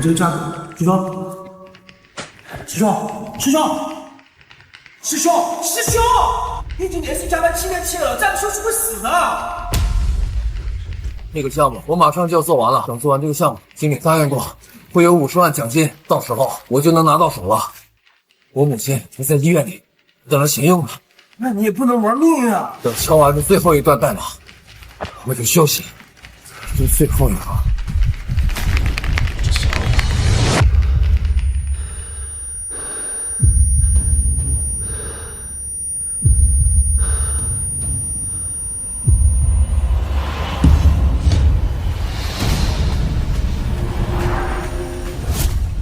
这个价格，师兄，师兄，师兄，师兄，师兄，已经连续加班7天7夜了，再不休息会死的。那个项目我马上就要做完了，等做完这个项目，经理答应过会有50万奖金，到时候我就能拿到手了。我母亲还在医院里等着钱用呢。那你也不能玩命啊！等敲完这最后一段代码，我就休息。这最后一行。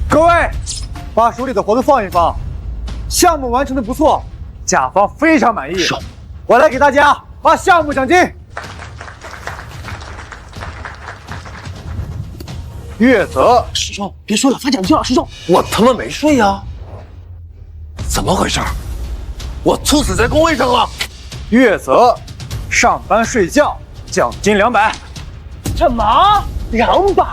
各位，把手里的活都放一放，项目完成的不错，甲方非常满意。我来给大家发项目奖金。月泽，师兄，别说了，发奖金了，师兄。我他妈没睡呀！怎么回事？我猝死在工位上了。月泽，上班睡觉，奖金200。什么？200？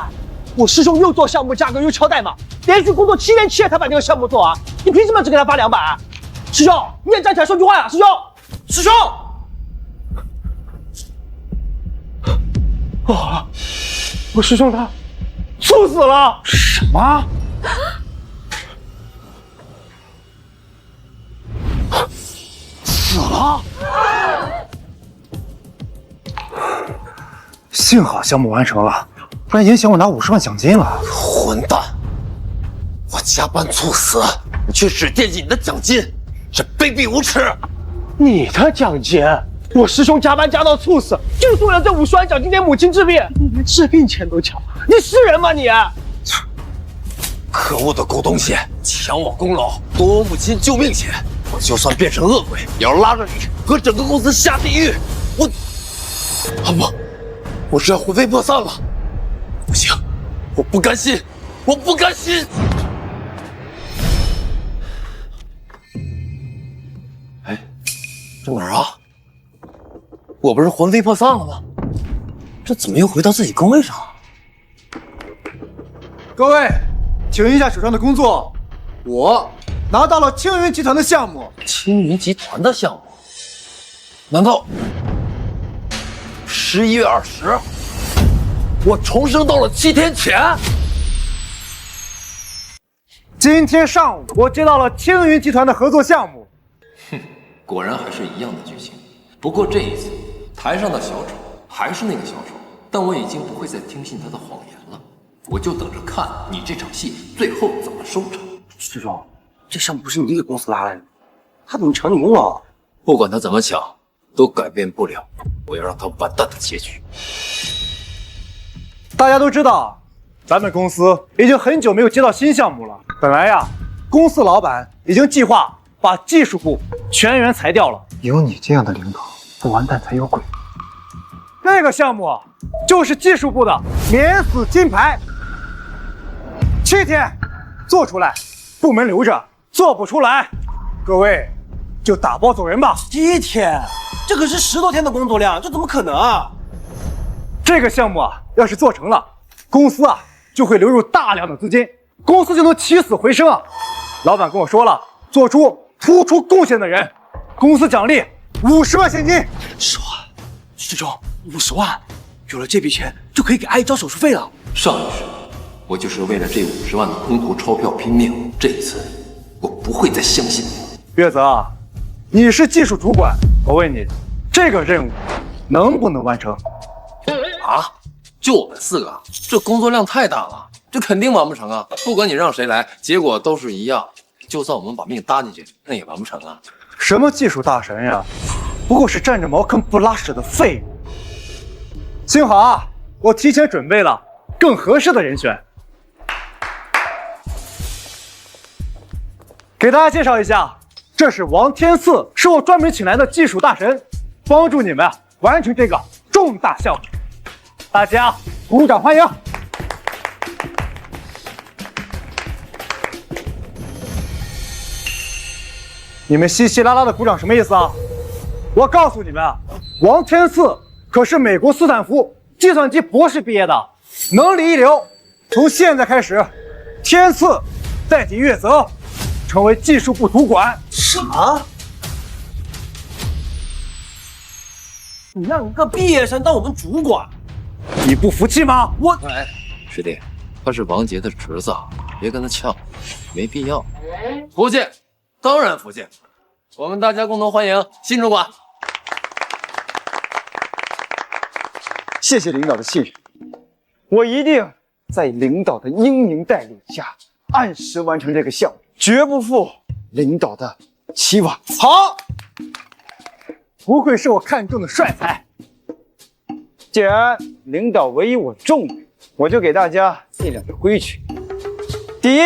我师兄又做项目价格又敲代码，连续工作7天7夜才把这个项目做完，你凭什么只给他发200？师兄，你也站起来说句话呀！师兄，师兄！我师兄他猝死了。什么？死了？幸好项目完成了，不然影响我拿50万奖金了。混蛋！我加班猝死，你却只惦记你的奖金，这卑鄙无耻！你的奖金？我师兄加班加到猝死，就是为了这50万奖金给母亲治病，你连治病钱都抢，你是人吗你？可恶的狗东西，抢我功劳，夺我母亲救命钱！我就算变成恶鬼，也要拉着你和整个公司下地狱！我……啊不，我是要魂飞魄散了！不行，我不甘心，我不甘心！哎，这哪儿啊？我不是魂飞魄散了吗？这怎么又回到自己工位上了？各位，停一下手上的工作，我拿到了青云集团的项目。青云集团的项目？难道11月20，我重生到了7天前？今天上午，我接到了青云集团的合作项目。哼，果然还是一样的剧情。不过这一次，台上的小丑还是那个小丑，但我已经不会再听信他的谎言了。我就等着看你这场戏最后怎么收场。师兄，这项目不是你这个公司拉来的，他怎么抢你功劳？不管他怎么抢，都改变不了我要让他完蛋的结局。大家都知道，咱们公司已经很久没有接到新项目了。本来呀，公司老板已经计划把技术部全员裁掉了。有你这样的领导，不完蛋才有鬼。那个项目就是技术部的免死金牌，7天做出来，部门留着；做不出来，各位就打包走人吧。7天，这可是10多天的工作量，这怎么可能啊？这个项目啊，要是做成了，公司啊就会流入大量的资金，公司就能起死回生啊！老板跟我说了，做出突出贡献的人，公司奖励50万现金。10万，师兄，50万，有了这笔钱就可以给阿姨交手术费了。上一世，我就是为了这50万的空头钞票拼命，这一次我不会再相信你。月泽，你是技术主管，我问你，这个任务能不能完成？啊，就我们4个，这工作量太大了，这肯定完不成啊！不管你让谁来，结果都是一样。就算我们把命搭进去，那也完不成啊！什么技术大神呀，不过是占着茅坑不拉屎的废物。幸好啊，我提前准备了更合适的人选。给大家介绍一下，这是王天赐，是我专门请来的技术大神，帮助你们完成这个重大项目。大家鼓掌欢迎！你们稀稀拉拉的鼓掌什么意思啊？我告诉你们啊，王天赐可是美国斯坦福计算机博士毕业的，能力一流。从现在开始，天赐代替月泽，成为技术部主管。啥？你让个毕业生当我们主管？你不服气吗？哎，师弟，他是王杰的侄子，别跟他呛，没必要。服气，当然服气。我们大家共同欢迎新主管。谢谢领导的信任，我一定在领导的英明带领下，按时完成这个项目，绝不负领导的期望。好，不愧是我看中的帅才。既然领导委以我重任，我就给大家定两个规矩：第一，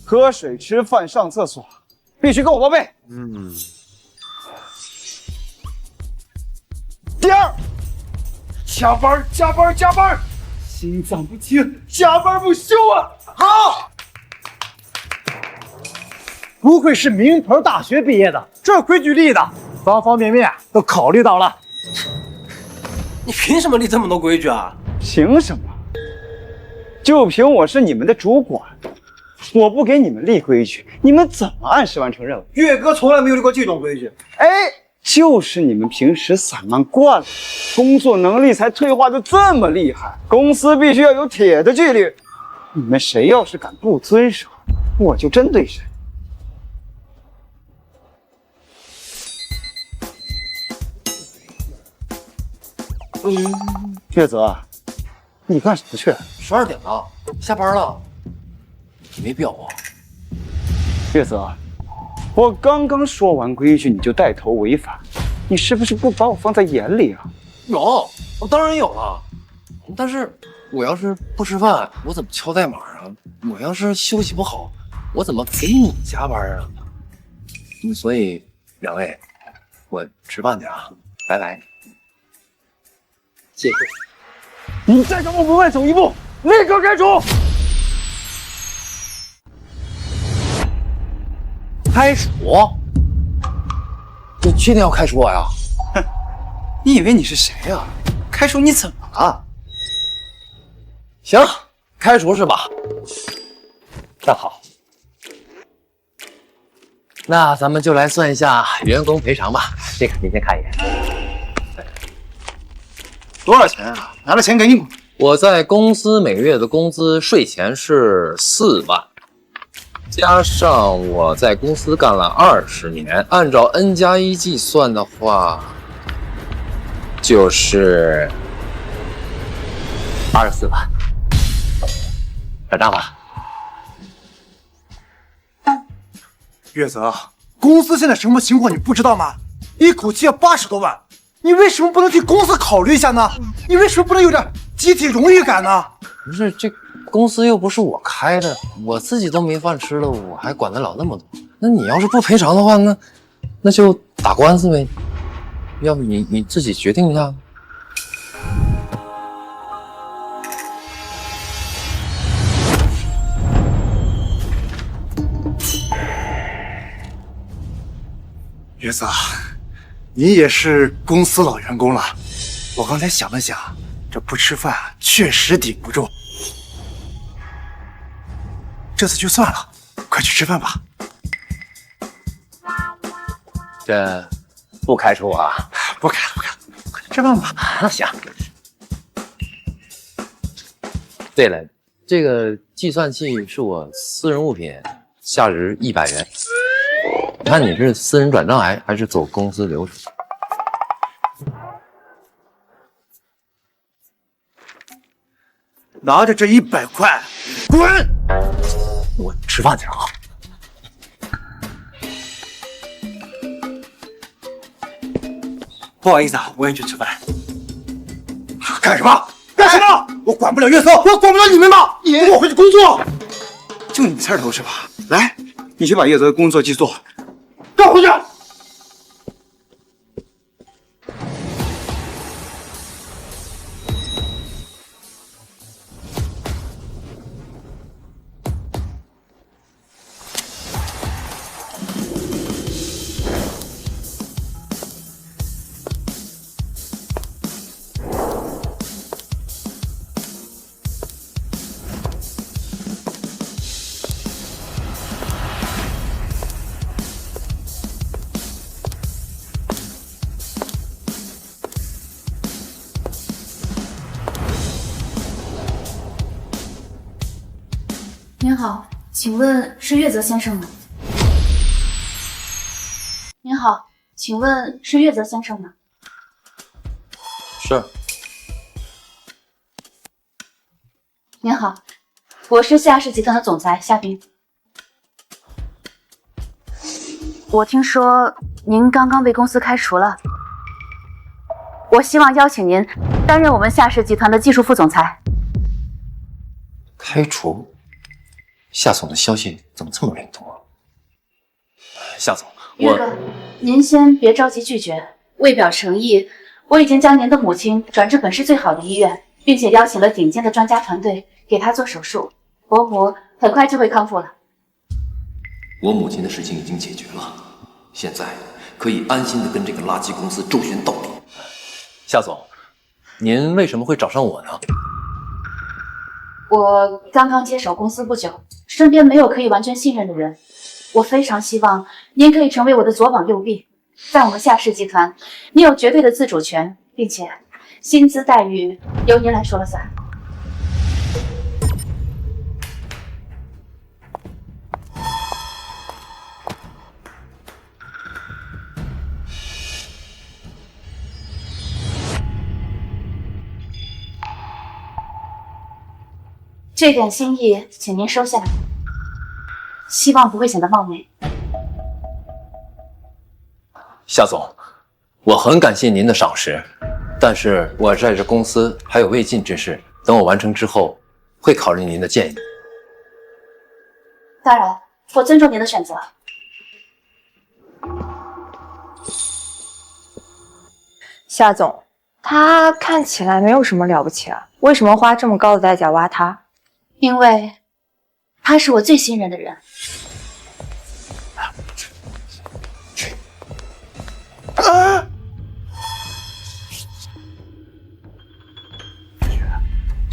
喝水、吃饭、上厕所必须跟我报备。第二，加班、加班、加班，心脏不停，加班不休啊！好。不愧是名牌大学毕业的，这规矩立的，方方面面都考虑到了。你凭什么立这么多规矩啊？凭什么？就凭我是你们的主管，我不给你们立规矩，你们怎么按时完成任务？岳哥从来没有立过这种规矩。哎，就是你们平时散漫惯了，工作能力才退化的这么厉害。公司必须要有铁的纪律，你们谁要是敢不遵守，我就针对谁。月泽，你干什么去12点了，下班了，没必要啊。月泽，我刚刚说完规矩你就带头违反，你是不是不把我放在眼里啊？有，我当然有了。但是我要是不吃饭，我怎么敲代码啊？我要是休息不好，我怎么陪你加班啊？所以两位，我吃饭去啊，拜拜。谢谢。你再敢往门外走一步，立刻开除！开除？你确定要开除我呀？你以为你是谁呀？开除你怎么了？行，开除是吧？那好，那咱们就来算一下员工赔偿吧。这个您先看一眼。多少钱啊？拿了钱给你。我在公司每个月的工资税前是4万，加上我在公司干了20年，按照 N+1计算的话，就是24万。转账吧。月泽，公司现在什么情况你不知道吗？一口气要80多万，你为什么不能替公司考虑一下呢？你为什么不能有点集体荣誉感呢？不是，这公司又不是我开的，我自己都没饭吃了，我还管得了那么多？那你要是不赔偿的话，那就打官司呗。要不你自己决定一下。月泽，你也是公司老员工了。我刚才想了想，这不吃饭确实顶不住。这次就算了，快去吃饭吧。这不开除我啊？不开了，不开了，快去吃饭吧。那行。对了，这个计算器是我私人物品，价值100元。你看你是私人转账还是走公司流程？拿着这100块，滚！我吃饭去了啊。不好意思啊，我也去吃饭。干什么？干什么？我管不了月色，我管不了你们吗？给我回去工作。就你刺头是吧？来，你去把叶泽的工作记做。给我回去！好，请问是月泽先生吗？您好，请问是月泽先生吗？是。您好，我是夏氏集团的总裁夏冰。我听说您刚刚被公司开除了，我希望邀请您担任我们夏氏集团的技术副总裁。开除？夏总的消息怎么这么灵通啊？夏总，岳哥，您先别着急拒绝。为表诚意，我已经将您的母亲转至本市最好的医院，并且邀请了顶尖的专家团队给她做手术，伯母很快就会康复了。我母亲的事情已经解决了，现在可以安心的跟这个垃圾公司周旋到底。夏总，您为什么会找上我呢？我刚刚接手公司不久，身边没有可以完全信任的人。我非常希望您可以成为我的左膀右臂，在我们夏氏集团，你有绝对的自主权，并且薪资待遇由您来说了算。这点心意，请您收下，希望不会显得冒昧。夏总，我很感谢您的赏识，但是我在这公司还有未尽之事，等我完成之后，会考虑您的建议。当然，我尊重您的选择。夏总，他看起来没有什么了不起啊，为什么花这么高的代价挖他？因为他是我最信任的人。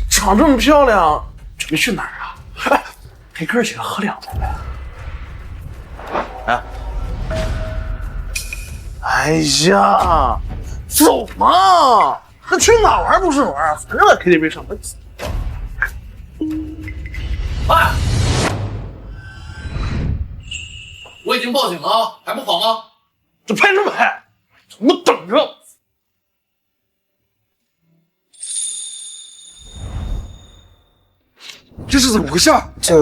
长这么漂亮，准备去哪儿啊？哎，陪哥儿几个喝两杯呗。哎，哎呀，走嘛！那去哪玩不是玩，反正在 KTV 上班。哎，我已经报警了，还不好吗？这拍什么拍？我等着。这是怎么回事？这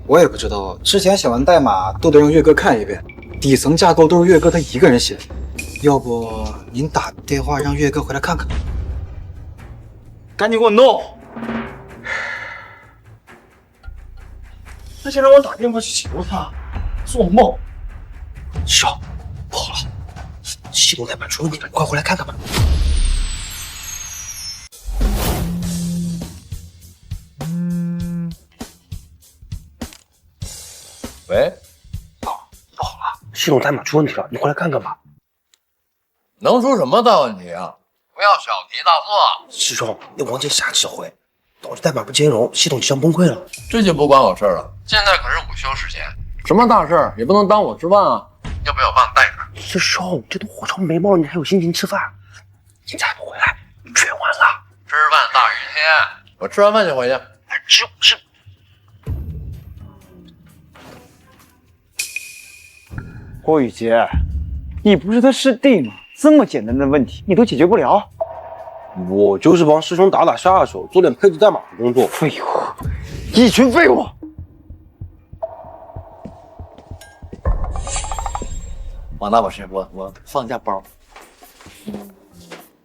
我也不知道。之前写完代码都得让岳哥看一遍，底层架构都是岳哥他一个人写的。要不您打电话让岳哥回来看看？赶紧给我弄！他先让我打电话去求他，做梦！少，不好了，系统代码出问题了，你快回来看看吧。喂，不好了，系统代码出问题了，你过来看看吧。能出什么大问题啊？不要小题大做。师兄，你忘记下次回，导致代码不兼容，系统即将崩溃了。这就不关我事儿了。现在可是午休时间，什么大事儿也不能耽误我吃饭啊！要不要我帮你带着？师兄，这都火烧眉毛了，你还有心情吃饭？你再不回来，全完了。吃饭大于天，我吃完饭就回去。吃。郭雨洁，你不是他师弟吗？这么简单的问题你都解决不了？我就是帮师兄打打下手，做点配置代码的工作。废话，一群废物！王大老师，我放下包。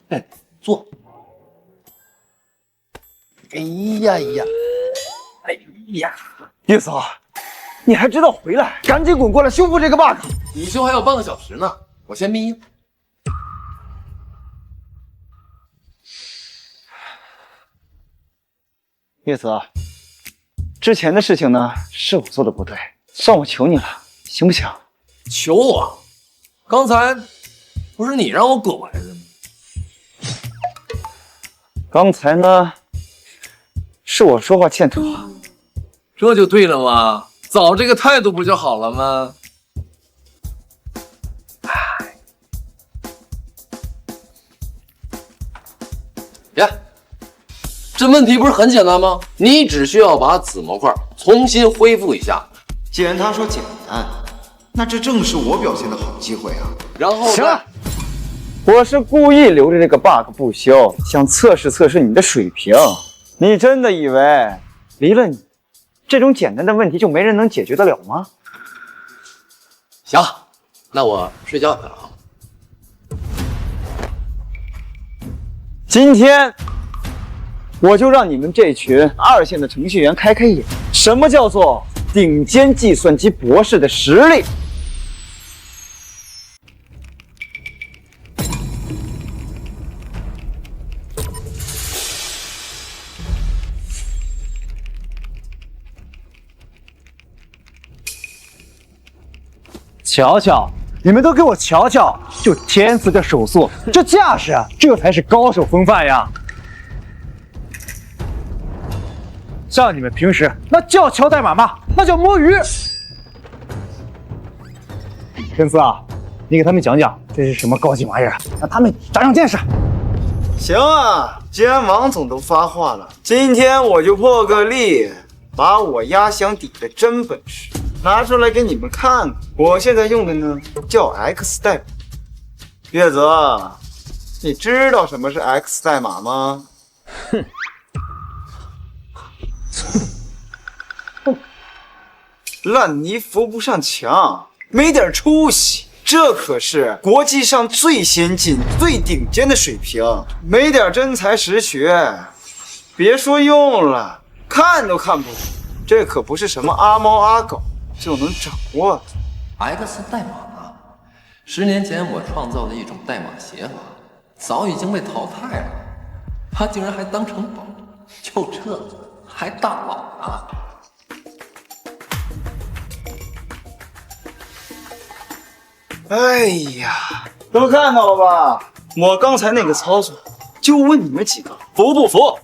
哎，坐。哎呀，月嫂，你还知道回来？赶紧滚过来修复这个 bug！ 午休还有半个小时呢，我先眯了。月子，之前的事情呢，是我做的不对，算我求你了，行不行？求我？刚才不是你让我滚回来的吗？刚才呢，是我说话欠妥。这就对了嘛，早这个态度不就好了吗？呀，这问题不是很简单吗？你只需要把子模块重新恢复一下，既然他说简单，那这正是我表现的好机会啊！然后行了，我是故意留着这个 bug 不修，想测试测试你的水平。你真的以为离了你，这种简单的问题就没人能解决得了吗？行，那我睡觉去了啊。今天我就让你们这群2线的程序员开开眼，什么叫做顶尖计算机博士的实力。瞧瞧，你们都给我瞧瞧，就天赐这手速，这架势啊，这才是高手风范呀！像你们平时那叫敲代码吗？那叫摸鱼。天赐啊，你给他们讲讲这是什么高级玩意儿，让他们长长见识。行啊，既然王总都发话了，今天我就破个例，把我压箱底的真本事拿出来给你们看看。我现在用的呢叫 X 代码。月泽，你知道什么是 X 代码吗？烂泥扶不上墙，没点出息。这可是国际上最先进、最顶尖的水平，没点真才实学，别说用了，看都看不懂。这可不是什么阿猫阿狗就能掌握的。X 代码啊，10年前我创造的一种代码写法，早已经被淘汰了。他竟然还当成宝，就这还大佬啊！哎呀，都看到了吧？我刚才那个操作，就问你们几个服不服？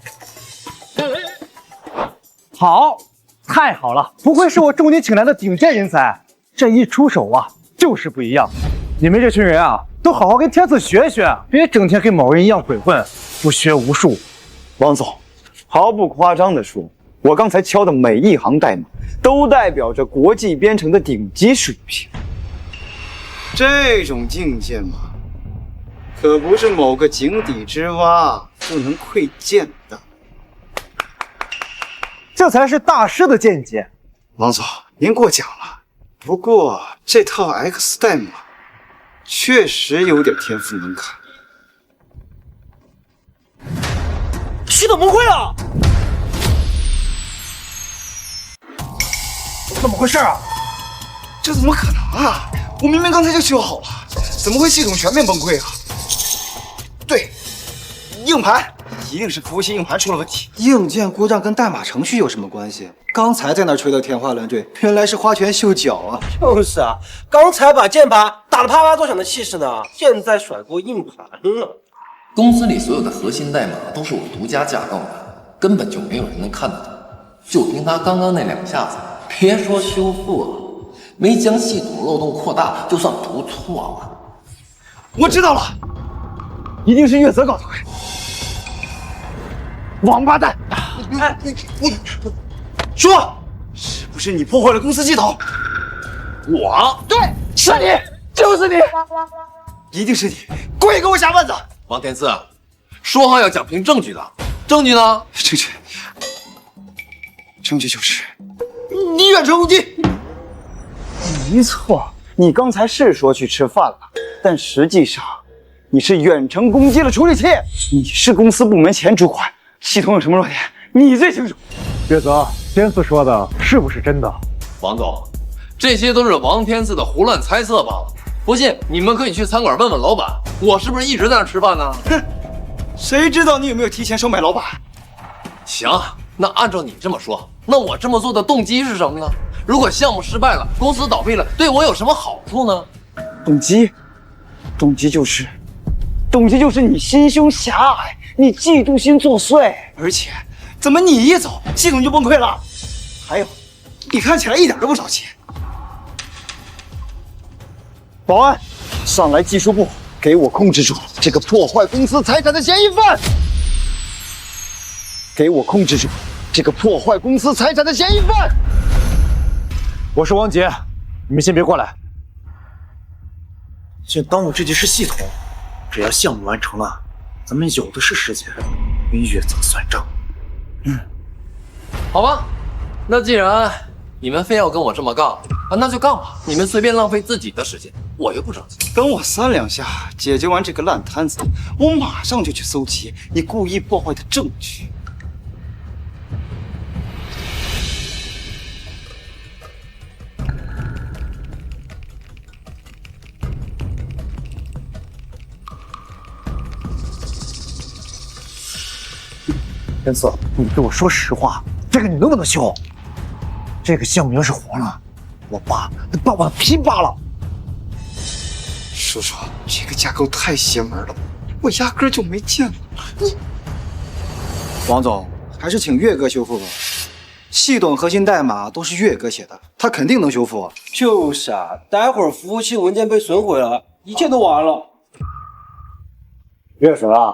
好，太好了，不愧是我重金请来的顶尖人才，这一出手啊，就是不一样。你们这群人啊，都好好跟天赐学学，别整天跟某人一样鬼混，不学无术。王总，毫不夸张地说，我刚才敲的每一行代码，都代表着国际编程的顶级水平。这种境界嘛，可不是某个井底之蛙就能窥见的。这才是大师的见解。王总，您过奖了。不过这套 X 代码确实有点天赋门槛。系统崩溃了！怎么回事啊？这怎么可能啊！我明明刚才就修好了，怎么会系统全面崩溃啊？对，硬盘一定是服务器硬盘出了问题。硬件故障跟代码程序有什么关系？刚才在那吹得天花乱坠，原来是花拳绣脚啊！就是啊，刚才把键盘打得啪啪作响的气势呢，现在甩锅硬盘了。公司里所有的核心代码都是我独家架构的，根本就没有人能看得懂。就凭他刚刚那2下子，别说修复了，没将系统漏洞扩大就算不错了。我知道了，一定是月泽搞的鬼。王八蛋！你说，是不是你破坏了公司系统？我对，是你，就是你，一定是你，故意给我下绊子。王天赐，说话要讲凭证据的，证据呢？证据就是你远程攻击。没错，你刚才是说去吃饭了，但实际上你是远程攻击了处理器。你是公司部门前主管，系统有什么弱点，你最清楚。月泽，天赐说的是不是真的？王总，这些都是王天赐的胡乱猜测罢了。不信，你们可以去餐馆问问老板，我是不是一直在那吃饭呢？哼，谁知道你有没有提前收买老板？行，那按照你这么说，那我这么做的动机是什么呢？如果项目失败了，公司倒闭了，对我有什么好处呢？动机就是你心胸狭隘，你嫉妒心作祟。而且，怎么你一走，系统就崩溃了？还有，你看起来一点都不着急。保安，上来技术部，给我控制住这个破坏公司财产的嫌疑犯！给我控制住这个破坏公司财产的嫌疑犯！我是王杰，你们先别过来。就当我这就是系统，只要项目完成了，咱们有的是时间跟月泽算账。好吧，那既然你们非要跟我这么杠啊，那就杠吧。你们随便浪费自己的时间，我又不着急。跟我3-2下解决完这个烂摊子，我马上就去搜集你故意破坏的证据。天赐，你对我说实话，这个你能不能修？这个项目要是黄了，我爸得把我的皮扒了。叔叔，这个架构太邪门了，我压根就没见过。王总，还是请岳哥修复吧。系统核心代码都是岳哥写的，他肯定能修复。就是啊，待会儿服务器文件被损毁了，一切都完了。岳泽啊，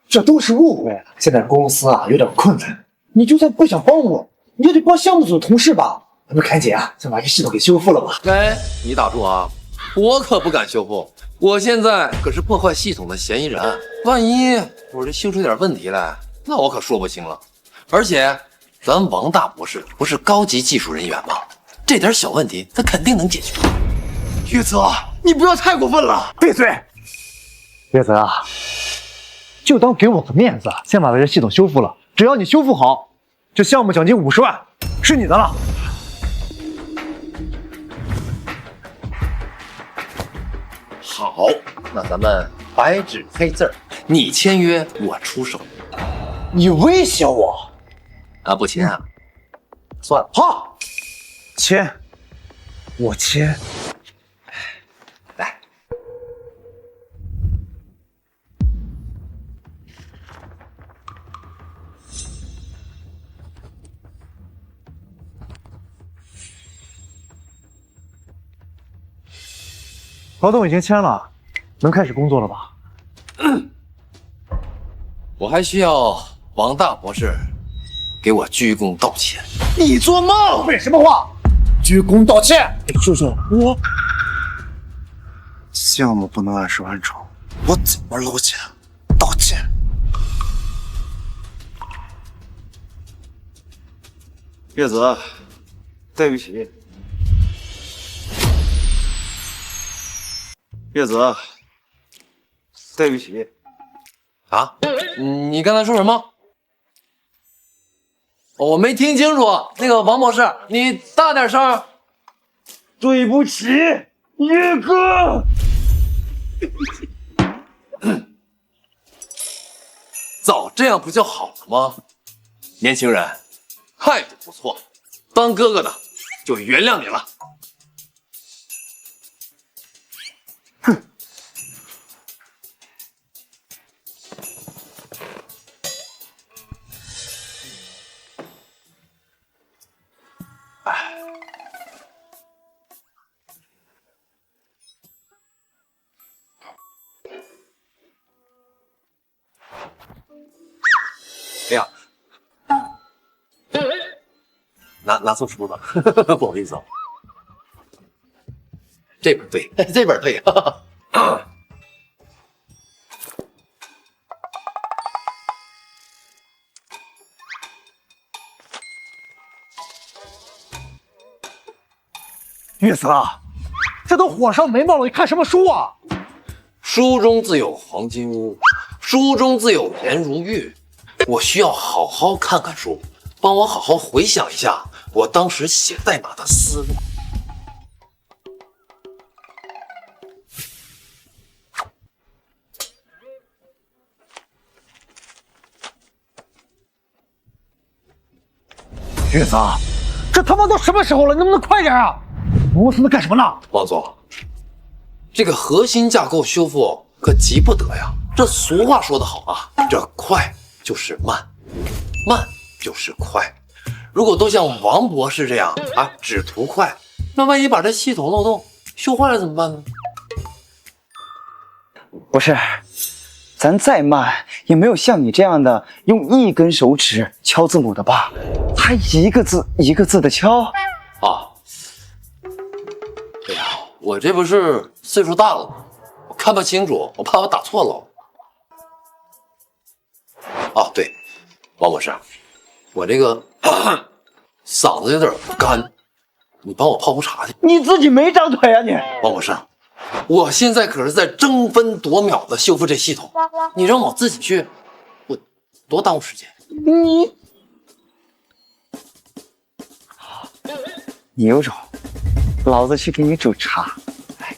这都是误会。现在公司啊有点困难，你就算不想帮我，你也得帮项目组的同事吧。咱们赶紧啊，先把这系统给修复了吧。哎，你打住啊！我可不敢修复，我现在可是破坏系统的嫌疑人。万一我这修出点问题来，那我可说不清了。而且，咱王大博士不是高级技术人员吗？这点小问题他肯定能解决。岳泽，你不要太过分了。闭嘴！岳泽啊，就当给我个面子，先把这系统修复了。只要你修复好，这项目奖金50万是你的了。好，那咱们白纸黑字儿，你签约，我出手。你威胁我啊？不签啊？算了。好，签，我签。来，合同已经签了，能开始工作了吧？我还需要王大博士给我鞠躬道歉。你做梦！废什么话？鞠躬道歉！叔叔，我项目不能按时完成，我怎么搂钱道歉？月泽，对不起。月泽，对不起。啊？你刚才说什么？我没听清楚。那个王博士，你大点声。对不起，岳哥。早这样不就好了吗？年轻人，态度不错，当哥哥的就原谅你了。哎呀，拿错书了，不好意思啊。这本对，这本对。岳泽，这都火烧眉毛了，你看什么书啊？书中自有黄金屋，书中自有颜如玉。我需要好好看看书，帮我好好回想一下我当时写代码的思路。岳泽，这他妈都什么时候了，能不能快点啊？公司在干什么呢？王总，这个核心架构修复可急不得呀。这俗话说得好啊，这快就是慢，慢就是快。如果都像王博士这样啊，只图快，那万一把这系统漏洞修坏了怎么办呢？不是，咱再慢也没有像你这样的用1根手指敲字母的吧？还一个字一个字的敲。啊，我这不是岁数大了吗？我看不清楚，我怕我打错了。哦，对，王博士，我这个嗓子有点干，你帮我泡壶茶去。你自己没长腿啊你！王博士，我现在可是在争分夺秒的修复这系统，你让我自己去，我多耽误时间。你有种，老子去给你煮茶。来，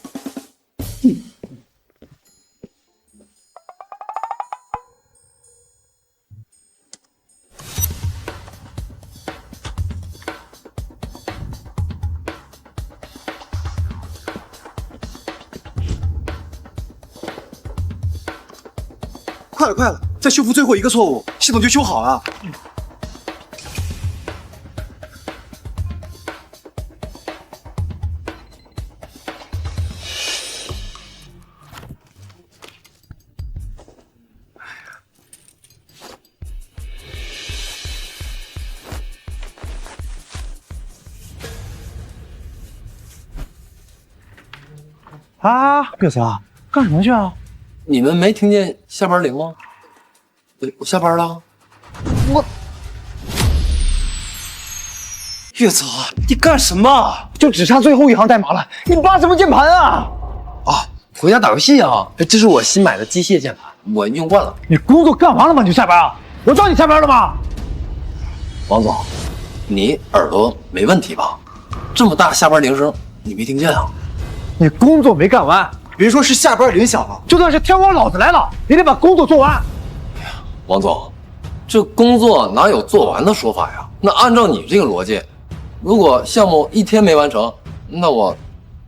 快了，快了，再修复最后一个错误，系统就修好了。啊，月子啊，干什么去啊？你们没听见下班铃吗？我下班了。月泽，你干什么？就只差最后一行代码了，你扒什么键盘啊？啊，回家打游戏啊！这是我新买的机械键盘，我用惯了。你工作干完了吗？你就下班啊？我叫你下班了吗？王总，你耳朵没问题吧？这么大下班铃声，你没听见啊？你工作没干完，别说是下班铃响了，就算是天光老子来了，也得把工作做完。王总，这工作哪有做完的说法呀？那按照你这个逻辑，如果项目一天没完成，那我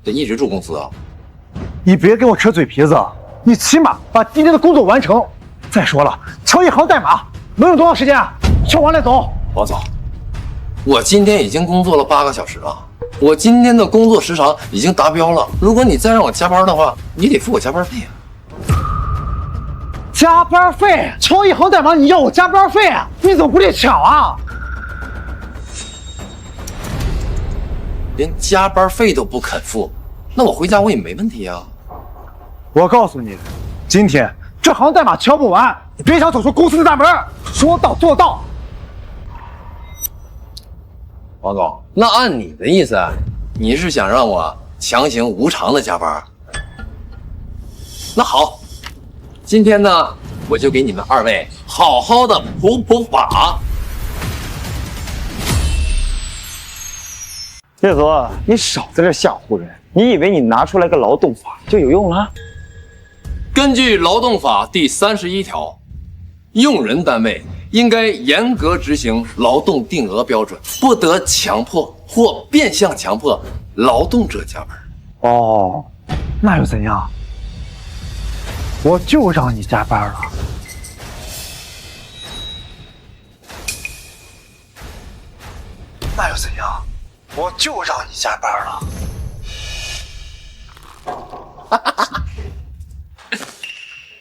得一直住公司啊。你别给我扯嘴皮子，你起码把今天的工作完成。再说了，敲一行代码能用多长时间啊？敲完了走。王总，我今天已经工作了8个小时了，我今天的工作时长已经达标了。如果你再让我加班的话，你得付我加班费啊。加班费？敲一行代码你要我加班费？你怎么不得抢啊？连加班费都不肯付，那我回家我也没问题啊。我告诉你，今天这行代码敲不完，你别想走出公司的大门。说到做到。王总，那按你的意思，你是想让我强行无偿的加班？那好，今天呢，我就给你们2位好好的普法。叶泽，你少在这吓唬人！你以为你拿出来个劳动法就有用了？根据劳动法第31条，用人单位应该严格执行劳动定额标准，不得强迫或变相强迫劳动者加班。哦，那又怎样？我就让你加班了。那又怎样？我就让你加班了。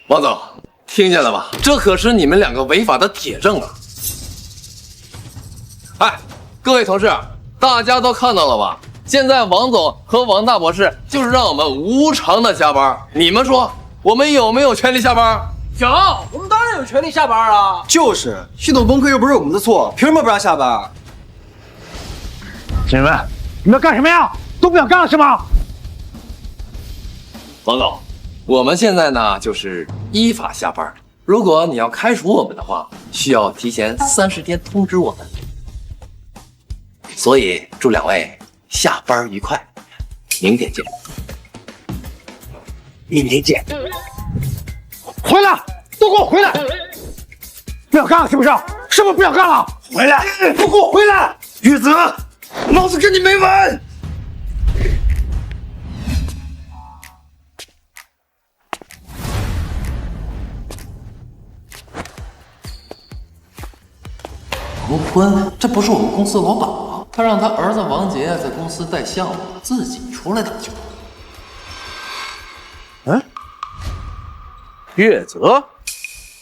王总，听见了吧？这可是你们2个违法的铁证啊！哎，各位同事，大家都看到了吧？现在王总和王大博士就是让我们无偿的加班，你们说我们有没有权利下班？有，我们当然有权利下班啊！就是系统崩溃又不是我们的错，凭什么不让下班？请问你们要干什么呀？都不想干了是吗？王总，我们现在呢就是依法下班。如果你要开除我们的话，需要提前30天通知我们。所以祝2位下班愉快，明天见。明天见。回来，都给我回来！不想干了是不是？是不是不想干了？回来，都给我回来！玉泽，老子跟你没完！王坤，这不是我们公司老板吗？他让他儿子王杰在公司带项目，自己出来打球。月泽，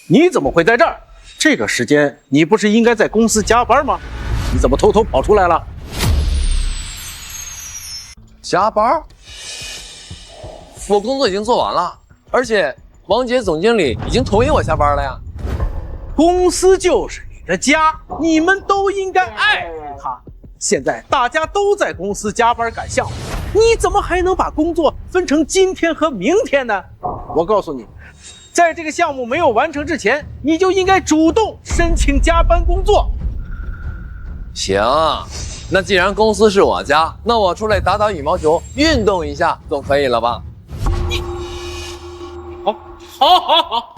你怎么会在这儿？这个时间你不是应该在公司加班吗？你怎么偷偷跑出来了？加班？我工作已经做完了，而且王杰总经理已经同意我下班了呀。公司就是你的家，你们都应该爱护它。现在大家都在公司加班赶项目，你怎么还能把工作分成今天和明天呢？我告诉你，在这个项目没有完成之前，你就应该主动申请加班工作。行，那既然公司是我家，那我出来打打羽毛球，运动一下总可以了吧？好，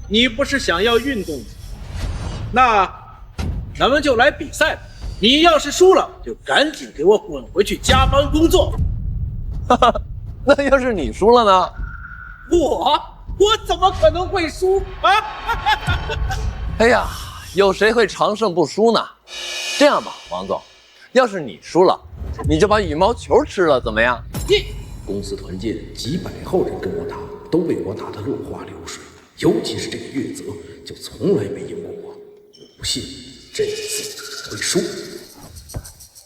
你不是想要运动吗？那咱们就来比赛吧。你要是输了，就赶紧给我滚回去加班工作。那要是你输了呢？我怎么可能会输啊？哎呀，有谁会长胜不输呢？这样吧，王总，要是你输了，你就把羽毛球吃了，怎么样？公司团建几百号人跟我打，都被我打得落花流水，尤其是这个月泽，就从来没赢过我。我不信这一次会输。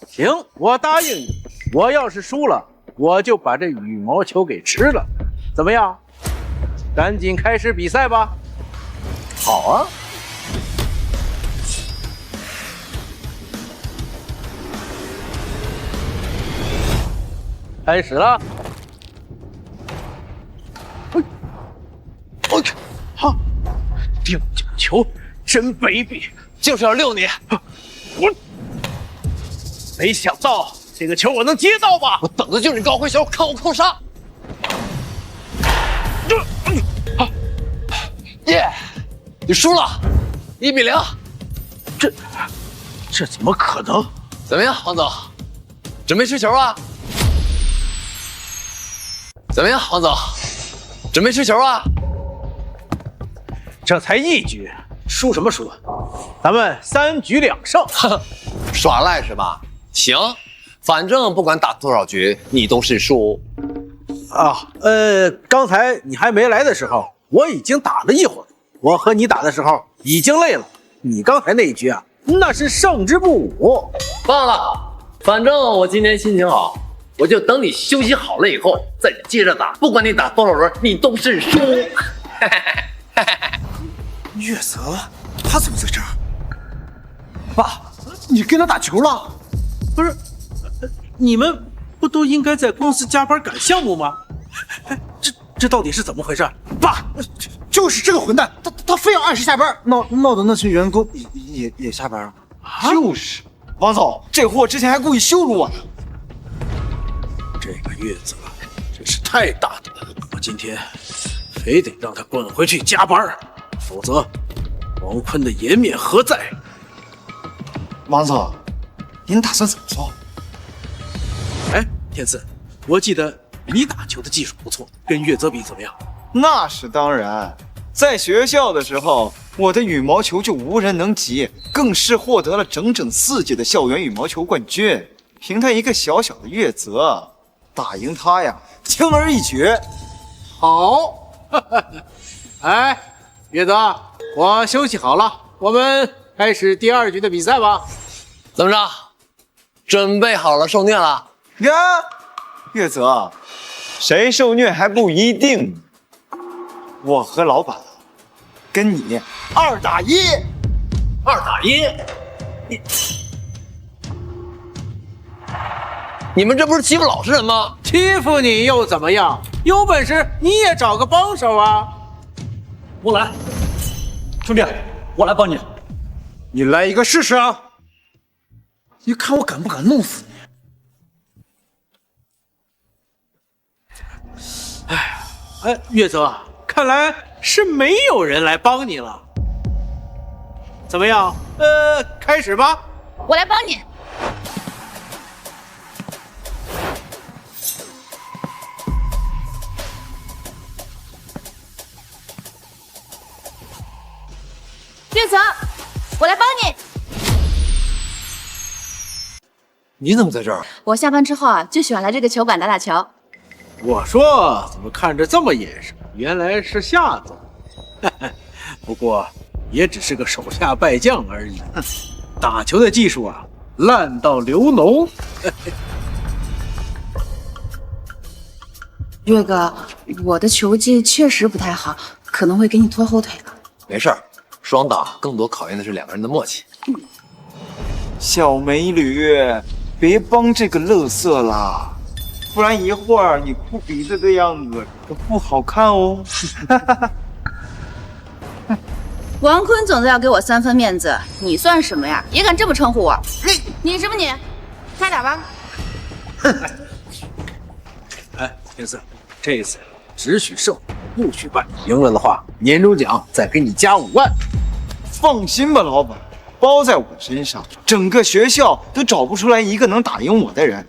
行，我答应你，我要是输了，我就把这羽毛球给吃了，怎么样？赶紧开始比赛吧。好啊。开始了。好，丢球真卑鄙，就是要溜你。没想到这个球我能接到吧？我等的就是你高回球，看我扣杀。耶，你输了，1比0。这怎么可能？怎么样，王总，准备吃球啊？怎么样，王总，准备吃球啊？这才1局，输什么输？咱们3局2胜。耍赖是吧？行，反正不管打多少局，你都是输。刚才你还没来的时候，我已经打了一会儿。我和你打的时候已经累了。你刚才那一局啊，那是胜之不武。罢了，反正我今天心情好，我就等你休息好了以后再接着打。不管你打多少轮，你都是输。月泽，他怎么在这儿？爸，你跟他打球了？不是，你们不都应该在公司加班赶项目吗？这到底是怎么回事？爸，就是这个混蛋，他非要按时下班，闹得那群员工也下班了。就是，王总，这货之前还故意羞辱我呢。这个月泽真是太大胆了，我今天非得让他滚回去加班，否则王坤的颜面何在？王总，您打算怎么做？哎，天赐，我记得你打球的技术不错，跟月泽比怎么样？那是当然，在学校的时候，我的羽毛球就无人能及，更是获得了整整4届的校园羽毛球冠军。凭他一个小小的月泽，打赢他呀，轻而易举。好，哎，月泽，我休息好了，我们开始第2局的比赛吧。怎么着？准备好了受虐了？呀，月泽，谁受虐还不一定。我和老板跟你2打1。2打1？你们这不是欺负老实人吗？欺负你又怎么样？有本事你也找个帮手啊！我来，兄弟，我来帮你。你来一个试试啊！你看我敢不敢弄死你？哎，月泽，看来是没有人来帮你了。怎么样？开始吧。我来帮你。月泽，我来帮你。你怎么在这儿？我下班之后啊，就喜欢来这个球馆打打球。我说怎么看着这么眼熟？原来是夏总。不过也只是个手下败将而已，打球的技术啊，烂到流脓。岳哥，我的球技确实不太好，可能会给你拖后腿了。没事儿，双打更多考验的是两个人的默契。小美女，别帮这个乐色啦，不然一会儿你哭鼻子的样子可不好看哦。王坤总要给我3分面子，你算什么呀？也敢这么称呼我？你什么你？开打吧！哎，天赐，这一次只许胜，不许败。赢了的话，年终奖再给你加5万。放心吧，老板，包在我身上。整个学校都找不出来一个能打赢我的人。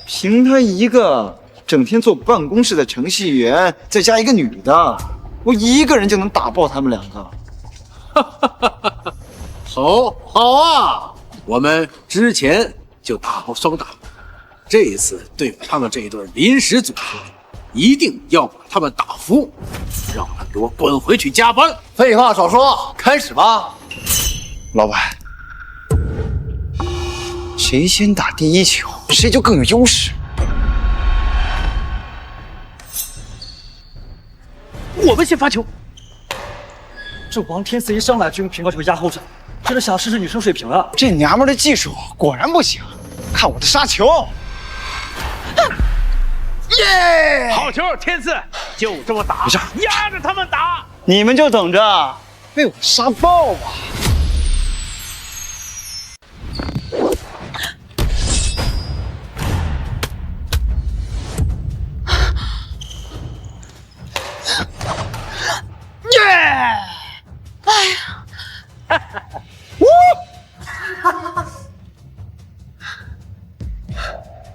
凭他一个整天坐办公室的程序员，再加一个女的，我一个人就能打爆他们2个。好啊！我们之前就打过双打，这一次对付他们这一对临时组合，一定要把他们打服，让他给我滚回去加班。废话少说，开始吧。老板，谁先打第一球，谁就更有优势。我们先发球。这王天赐一上来就用平高球压后场，这是想试试女生水平了。这娘们的技术果然不行，看我的杀球！耶！好球，天赐，就这么打，压着他们打。你们就等着被我杀爆吧！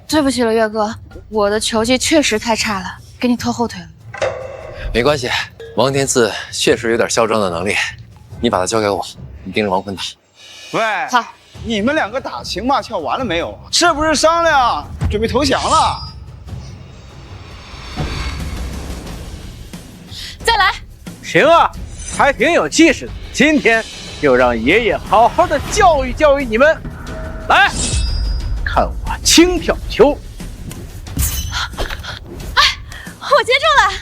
对不起了，岳哥，我的球技确实太差了，给你拖后腿了。没关系，王天赐确实有点嚣张的能力，你把他交给我，你盯着王坤打。喂，好，你们2个打情骂俏完了没有？是不是商量准备投降了？再来。行啊，还挺有气势的。今天就让爷爷好好的教育教育你们。来，看我轻挑球。哎，我接住了。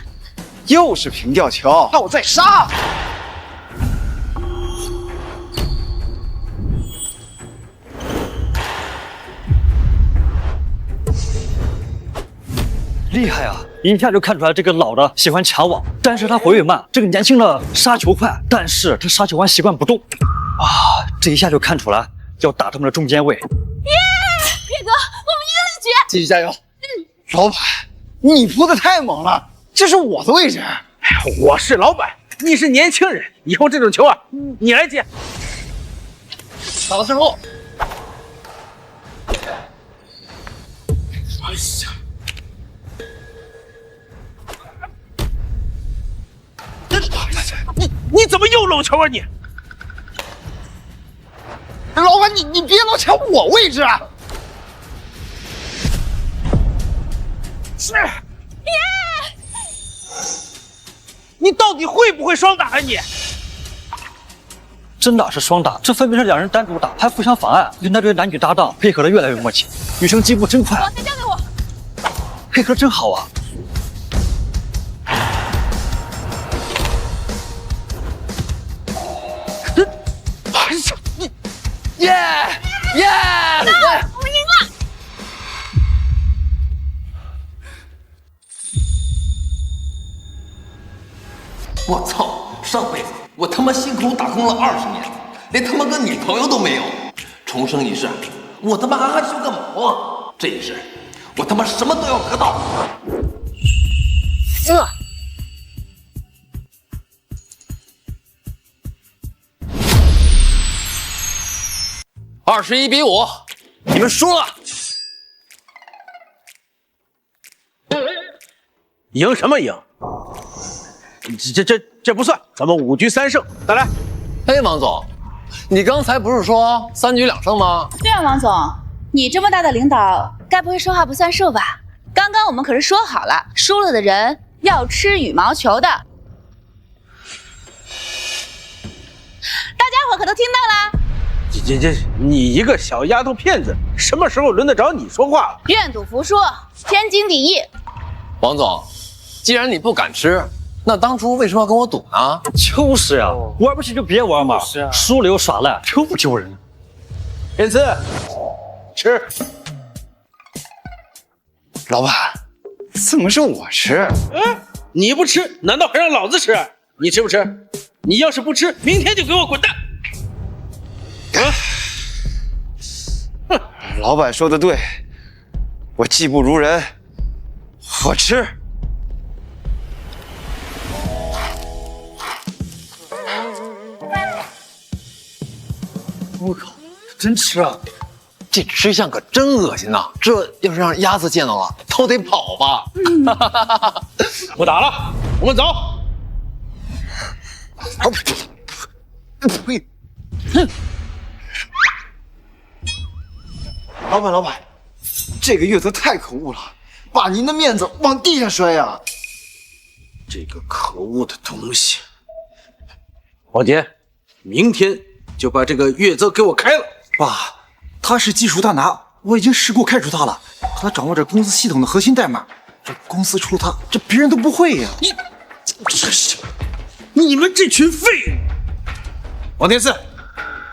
又是平吊球，那我再杀。厉害啊！一下就看出来这个老的喜欢抢网，但是他回位慢；这个年轻的杀球快，但是他杀球完习惯不动。啊，这一下就看出来要打他们的中间位。耶，岳哥，我们赢了一局！继续加油！老板，你扑的太猛了，这是我的位置。我是老板，你是年轻人，以后这种球啊，你来接。打到身后。哎呀！你怎么又漏球啊你？老板，你别老抢我位置啊！是。耶！你到底会不会双打啊你？真打是双打，这分别是2人单独打，还互相妨碍，令那对男女搭档配合的越来越默契。女生进步真快，网线交给我，配合真好啊！哎呀，你，耶！我们赢了！我操！上辈子我他妈辛苦打工了20年，连他妈个女朋友都没有。重生一世，我他妈还害羞个毛啊！这一世，我他妈什么都要得到。21比5，你们输了。赢什么赢？这不算，咱们5局3胜，再来。嘿，王总，你刚才不是说3局2胜吗？对啊，王总，你这么大的领导，该不会说话不算数吧？刚刚我们可是说好了，输了的人要吃羽毛球的。大家伙可都听到啦？你一个小丫头片子，什么时候轮得着你说话了？愿赌服输，天经地义。王总，既然你不敢吃，那当初为什么要跟我赌呢？就是呀，玩不起就别玩嘛，输了又耍赖，丢不丢人？天赐，吃。老板，怎么是我吃？你不吃，难道还让老子吃？你吃不吃？你要是不吃，明天就给我滚蛋！老板说的对，我技不如人，我吃。我靠，真吃啊！这吃相可真恶心呐！这要是让鸭子见到了，都得跑吧。不打了，我们走。呸！老板，这个月泽太可恶了，把您的面子往地上摔呀！这个可恶的东西！王杰，明天就把这个月泽给我开了。爸，他是技术大拿，我已经试过开除他了。他掌握着公司系统的核心代码，这公司除了他，这别人都不会呀。你们这群废物！王天赐，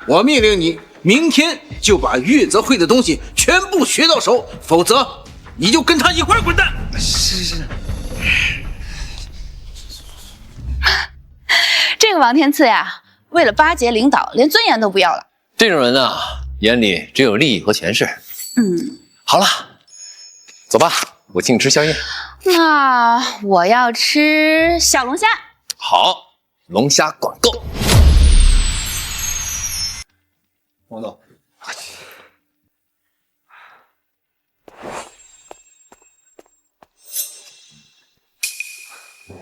我命令你明天就把月泽会的东西全部学到手，否则你就跟他一块滚蛋。是。这个王天赐呀，为了巴结领导，连尊严都不要了。这种人啊，眼里只有利益和权势。好了，走吧，我请你吃宵夜。那我要吃小龙虾。好，龙虾管够。王总，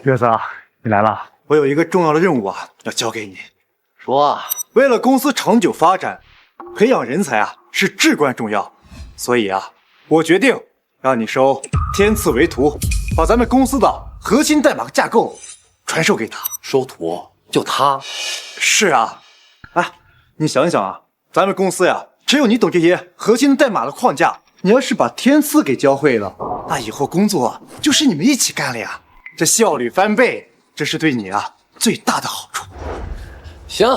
月子，你来了，我有一个重要的任务啊，要交给你。说啊，为了公司长久发展，培养人才啊是至关重要，所以啊，我决定让你收天赐为徒，把咱们公司的核心代码架构传授给他。收徒就他？是啊，哎，你想想啊，咱们公司呀，只有你懂这些核心代码的框架。你要是把天赐给教会了，那以后工作就是你们一起干了呀，这效率翻倍，这是对你啊最大的好处。行，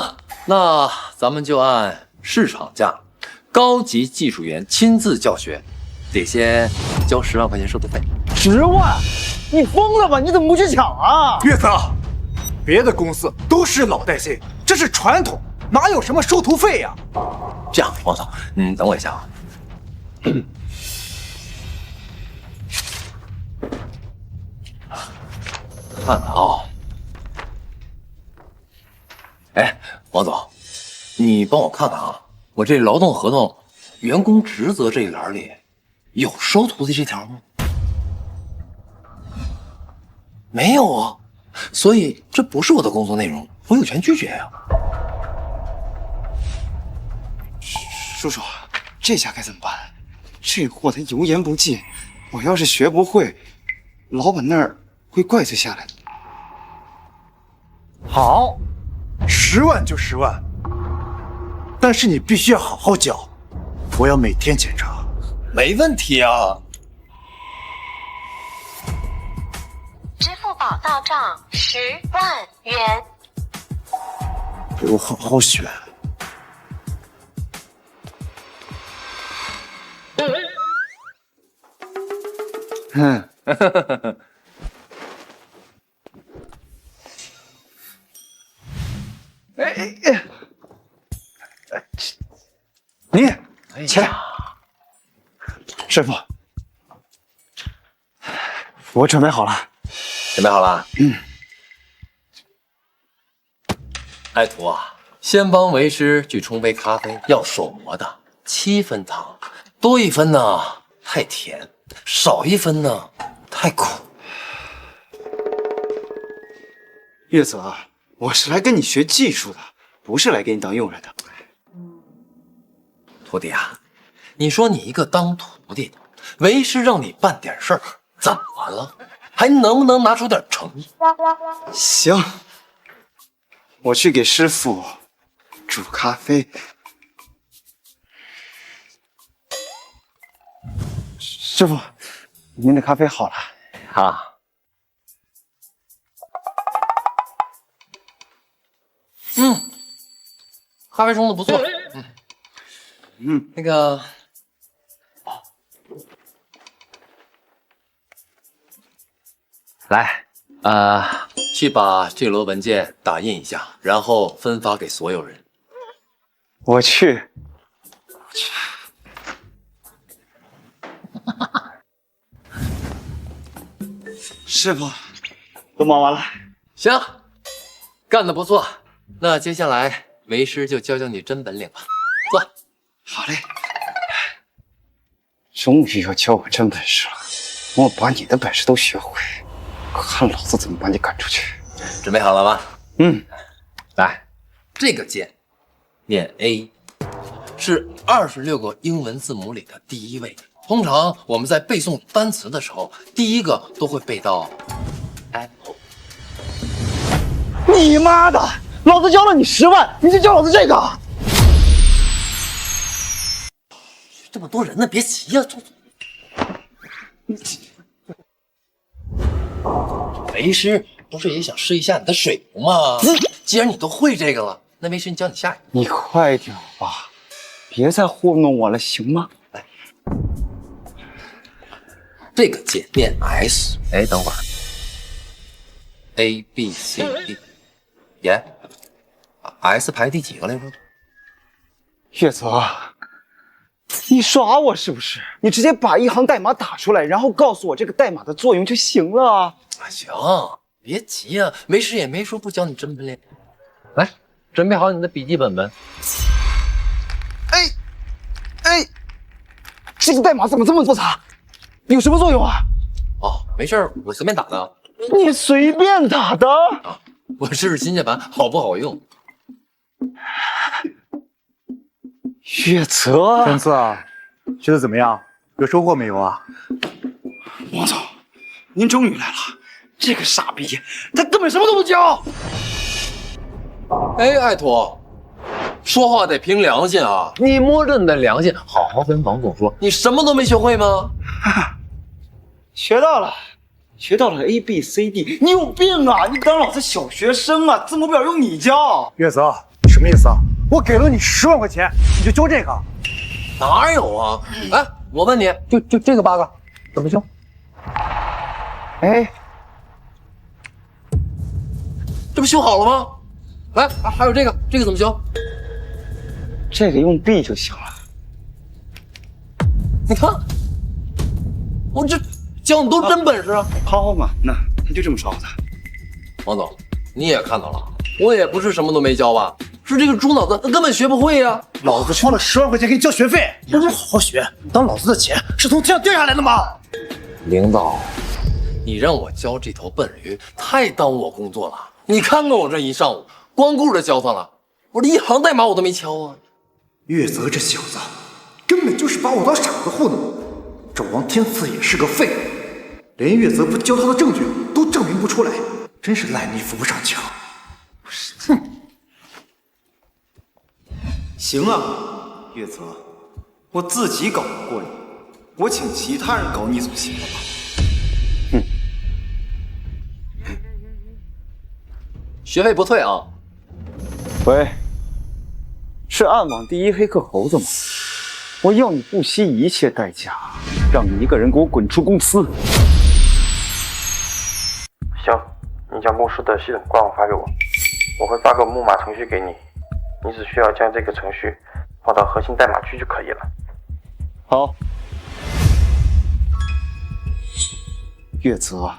那咱们就按市场价，高级技术员亲自教学，得先交10万块钱收徒费。10万？你疯了吧？你怎么不去抢啊？月子，别的公司都是老带新，这是传统，哪有什么收徒费呀？这样，王总，等我一下啊。看看啊，哎，王总，你帮我看看啊，我这劳动合同员工职责这一栏里有收徒的这条吗？没有啊，所以这不是我的工作内容，我有权拒绝呀。叔叔，这下该怎么办？这货他油盐不进，我要是学不会，老板那儿会怪罪下来的。好，10万就10万，但是你必须要好好教，我要每天检查。没问题啊。支付宝到账10万元。给我好好选。你起来，师傅，我准备好了。准备好了？爱徒啊，先帮为师去冲杯咖啡，要手磨的，7分糖，多1分呢太甜，少1分呢太苦。月泽，我是来跟你学技术的，不是来给你当佣人的。徒弟啊，你说你一个当徒弟的，为师让你办点事儿，怎么了？还能不能拿出点诚意？行，我去给师傅煮咖啡。师傅，您的咖啡好了。啊，咖啡冲的不错。那个，来，去把这摞文件打印一下，然后分发给所有人。我去。师傅，都忙完了。行，干得不错。那接下来为师就教教你真本领了。坐。好嘞。终于要教我真本事了，我把你的本事都学会，看老子怎么把你赶出去。准备好了吗？来，这个键念 A， 是26个英文字母里的第一位。通常我们在背诵单词的时候，第一个都会背到 apple。你妈的！老子教了你10万，你就教老子这个？这么多人呢，别急呀，为师不是也想试一下你的水平吗？既然你都会这个了，那为师教你下一个。你快点吧，别再糊弄我了，行吗？来，这个键念 S。哎，等会儿 ，A B C D， 耶 ，S 排第几个来着？月泽，你耍我是不是？你直接把一行代码打出来，然后告诉我这个代码的作用就行了啊！行，别急呀，为师也没说不教你真本领。来，准备好你的笔记本本。哎，这个代码怎么这么复杂？有什么作用啊？哦，没事儿，我随便打的。你随便打的？啊，我试试新键盘好不好用。月泽，天赐啊，学的怎么样？有收获没有啊？王总，您终于来了。这个傻逼，他根本什么都不教。哎，爱徒，说话得凭良心啊！你摸着你的良心，好好跟王总说，你什么都没学会吗？学到了，学到了 A B C D。你有病啊！你当老子小学生啊？字母表用你教？月泽，什么意思啊？我给了你10万块钱，你就教这个？哪有啊？哎，我问你，就这个 bug 怎么修？哎，这不修好了吗？来，还有这个怎么修？这个用 B 就行了。你看，我这教你都真本事啊！好嘛，那就这么说好的。王总，你也看到了，我也不是什么都没教吧？是这个猪脑子，他根本学不会呀！老子花了10万块钱给你交学费，不是好好学，当老子的钱是从天上掉下来的吗？领导，你让我教这头笨驴，太耽误我工作了。你看看我这一上午，光顾着教他了，我这一行代码我都没敲啊。月泽这小子根本就是把我当傻子糊弄，这王天赐也是个废物，连月泽不教他的证据都证明不出来，真是烂泥扶不上墙。哼！行啊，月泽，我自己搞不过你，我请其他人搞你总行了吧？学费不退啊！喂，是暗网第一黑客猴子吗？我要你不惜一切代价，让你一个人给我滚出公司。行，你将公司的系统官网发给我，我会发个木马程序给你，你只需要将这个程序放到核心代码区就可以了。好，月泽，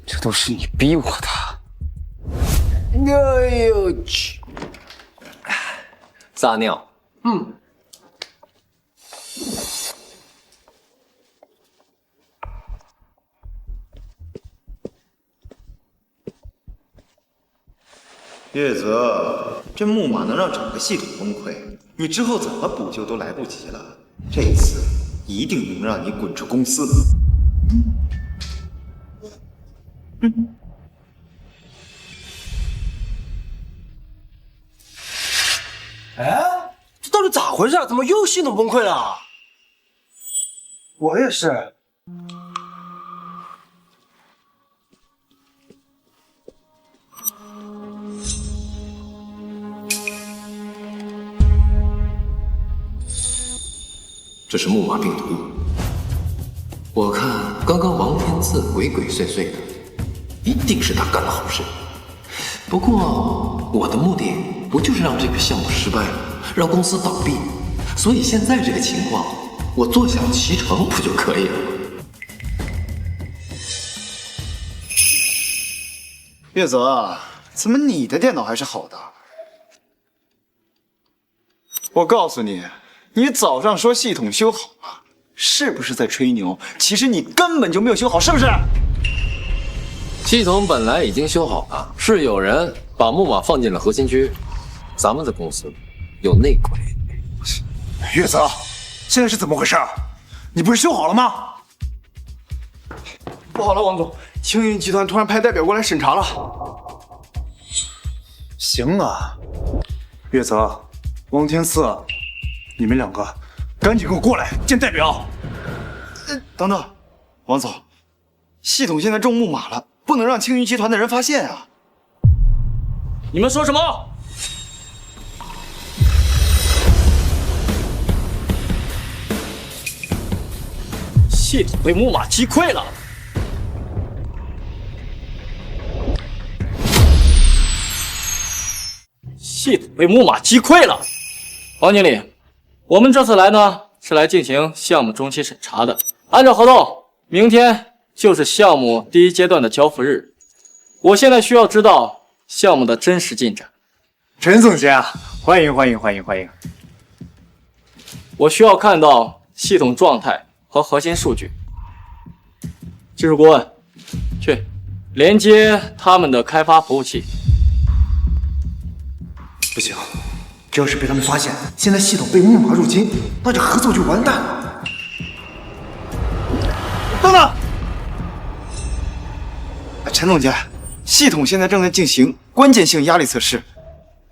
这都是你逼我的。哎呦去！撒尿。月泽，这木马能让整个系统崩溃，你之后怎么补救都来不及了。这次一定能让你滚出公司。哎，这到底咋回事？怎么又系统崩溃了？我也是。这是木马病毒。我看刚刚王天赐鬼鬼祟祟的，一定是他干了好事。不过我的目的不就是让这个项目失败了，让公司倒闭？所以现在这个情况，我坐享其成不就可以了吗？月泽，怎么你的电脑还是好的？我告诉你，你早上说系统修好了，是不是在吹牛？其实你根本就没有修好，是不是？系统本来已经修好了，是有人把木马放进了核心区。咱们的公司有内鬼。月泽，现在是怎么回事？你不是修好了吗？不好了，王总，青云集团突然派代表过来审查了。行啊，月泽、王天赐，你们两个赶紧给我过来见代表。等等，王总，系统现在种木马了，不能让青云集团的人发现啊！你们说什么？系统被木马击溃了。系统被木马击溃了。王经理，我们这次来呢，是来进行项目中期审查的。按照合同，明天就是项目第1阶段的交付日。我现在需要知道项目的真实进展。陈总监，欢迎欢迎欢迎欢迎！我需要看到系统状态和核心数据。技术顾问，去连接他们的开发服务器。不行，这要是被他们发现，现在系统被木马入侵，那这合作就完蛋了。等等，陈总监，系统现在正在进行关键性压力测试，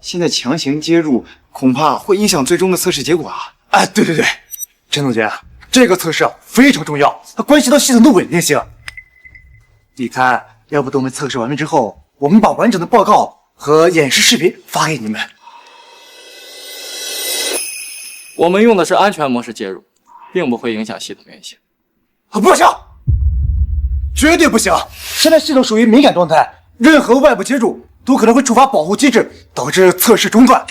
现在强行接入，恐怕会影响最终的测试结果啊！哎，对对对，陈总监，这个测试非常重要，它关系到系统的稳定性。你看，要不等我们测试完毕之后，我们把完整的报告和演示视频发给你们。我们用的是安全模式介入，并不会影响系统运行。不行，绝对不行！现在系统属于敏感状态，任何外部接触都可能会触发保护机制，导致测试中断。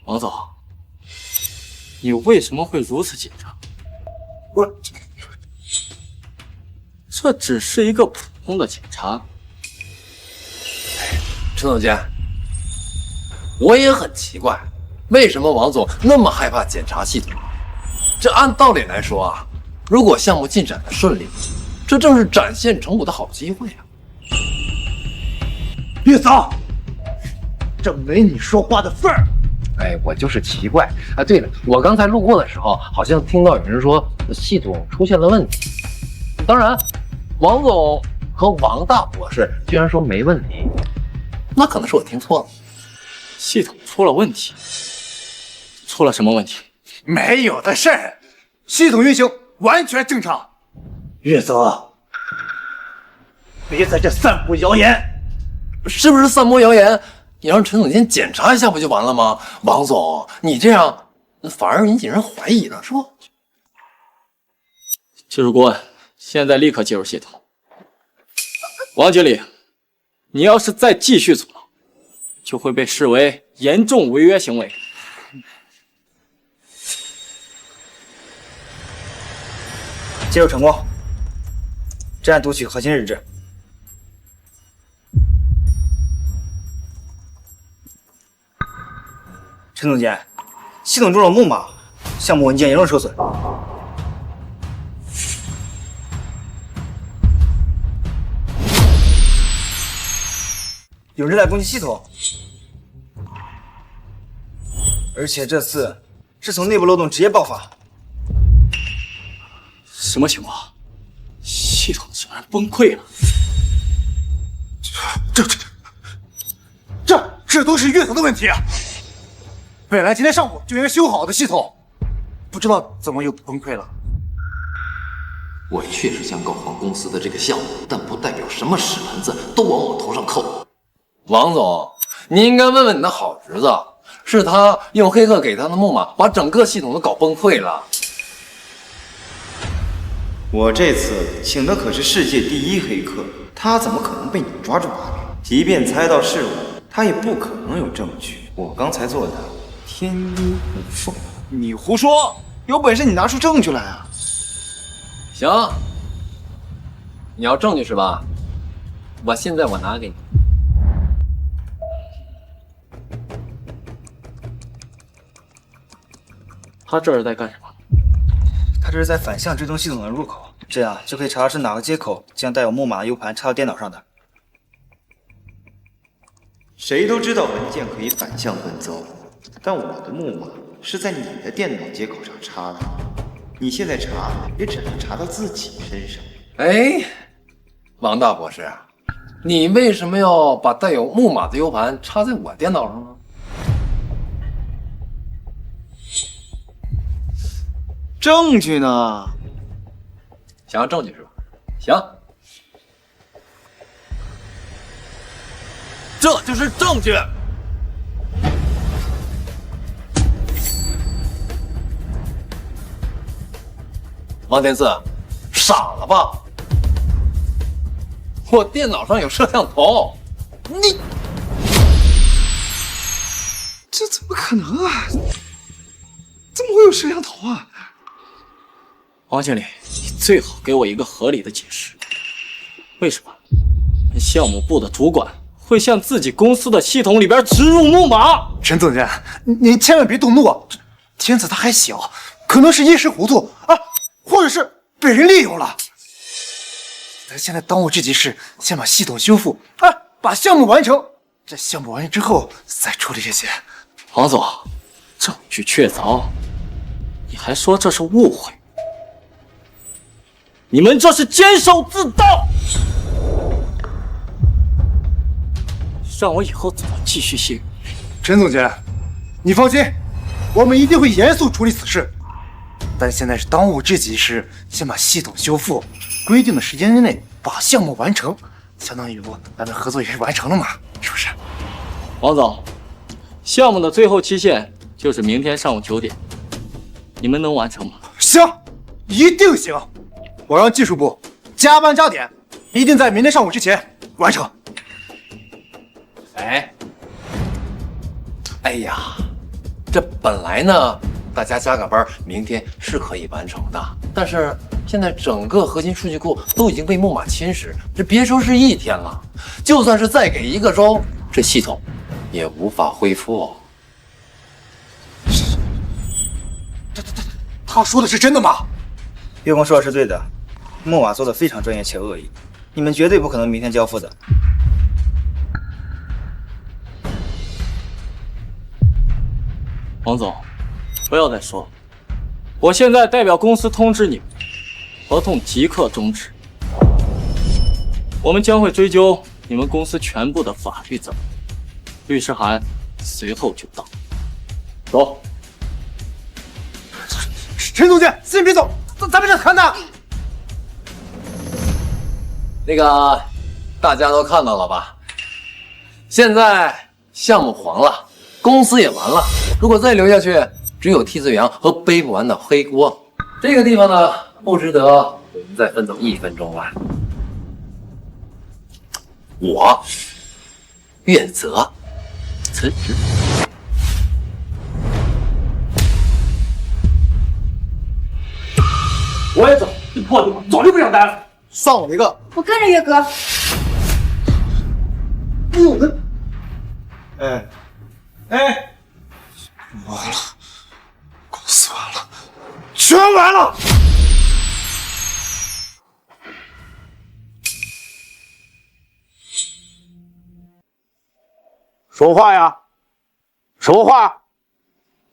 王总，你为什么会如此紧张？这只是一个普通的检查。陈总监，我也很奇怪，为什么王总那么害怕检查系统？这按道理来说啊，如果项目进展的顺利，这正是展现成果的好机会啊！月嫂，这没你说话的份儿。哎，我就是奇怪啊。对了，我刚才路过的时候，好像听到有人说系统出现了问题。当然，王总和王大博士居然说没问题，那可能是我听错了。系统出了问题？出了什么问题？没有的事儿，系统运行完全正常。月泽，别在这散布谣言。是不是散播谣言？你让陈总监检查一下不就完了吗？王总，你这样反而引起人怀疑了，是不？技术顾问，现在立刻介入系统。王经理，你要是再继续阻挠，就会被视为严重违约行为。介入成功，正在读取核心日志。陈总监，系统中了木马，项目文件严重受损。有人在攻击系统，而且这次是从内部漏洞直接爆发。什么情况？系统竟然崩溃了！这都是月头的问题啊！本来今天上午就应该修好的系统，不知道怎么又崩溃了。我确实想搞黄公司的这个项目，但不代表什么屎盆子都往我头上扣。王总，你应该问问你的好侄子，是他用黑客给他的木马把整个系统都搞崩溃了。我这次请的可是世界第一黑客，他怎么可能被你抓住把柄？即便猜到是我，他也不可能有证据。我刚才做的天衣无缝。你胡说！有本事你拿出证据来啊！行，你要证据是吧？现在我拿给你。他这是在干什么？他这是在反向追踪系统的入口，这样就可以查到是哪个接口将带有木马的 U 盘插到电脑上的。谁都知道文件可以反向奔走，但我的木马是在你的电脑接口上插的，你现在查也只能查到自己身上。哎，王大博士，你为什么要把带有木马的 U 盘插在我电脑上呢？证据呢？想要证据是吧？行，这就是证据。王天赐，傻了吧？我电脑上有摄像头，你这怎么可能啊？怎么会有摄像头啊？王经理，你最好给我一个合理的解释。为什么项目部的主管会向自己公司的系统里边植入木马？陈总监，你千万别动怒啊！天子他还小，可能是一时糊涂啊，或者是被人利用了。咱现在当务之急是先把系统修复，把项目完成。这项目完成之后再处理这些。王总，证据确凿，你还说这是误会？你们这是监守自盗，让我以后怎么继续信任？陈总监，你放心，我们一定会严肃处理此事。但现在是当务之急是先把系统修复，规定的时间之内把项目完成，相当于咱们合作也是完成了嘛，是不是？王总，项目的最后期限就是明天上午9点，你们能完成吗？行，一定行。我让技术部加班加点，一定在明天上午之前完成。哎呀，这本来呢，大家加个班，明天是可以完成的。但是现在整个核心数据库都已经被木马侵蚀，这别说是1天了，就算是再给1个周，这系统也无法恢复。他说的是真的吗？月光说的是对的，木马做的非常专业且恶意，你们绝对不可能明天交付的。王总，不要再说了，我现在代表公司通知你们，合同即刻终止。我们将会追究你们公司全部的法律责任，律师函随后就到。走。陈总监，先别走，咱们这谈谈。那个，大家都看到了吧？现在项目黄了，公司也完了。如果再留下去，只有替罪羊和背不完的黑锅。这个地方呢，不值得我们再奋斗1分钟了。我岳泽辞职。我也走，这破地方早就不想待了。算我一个。我跟着岳哥。我的，完了，公司完了，全完了。说话呀！说话！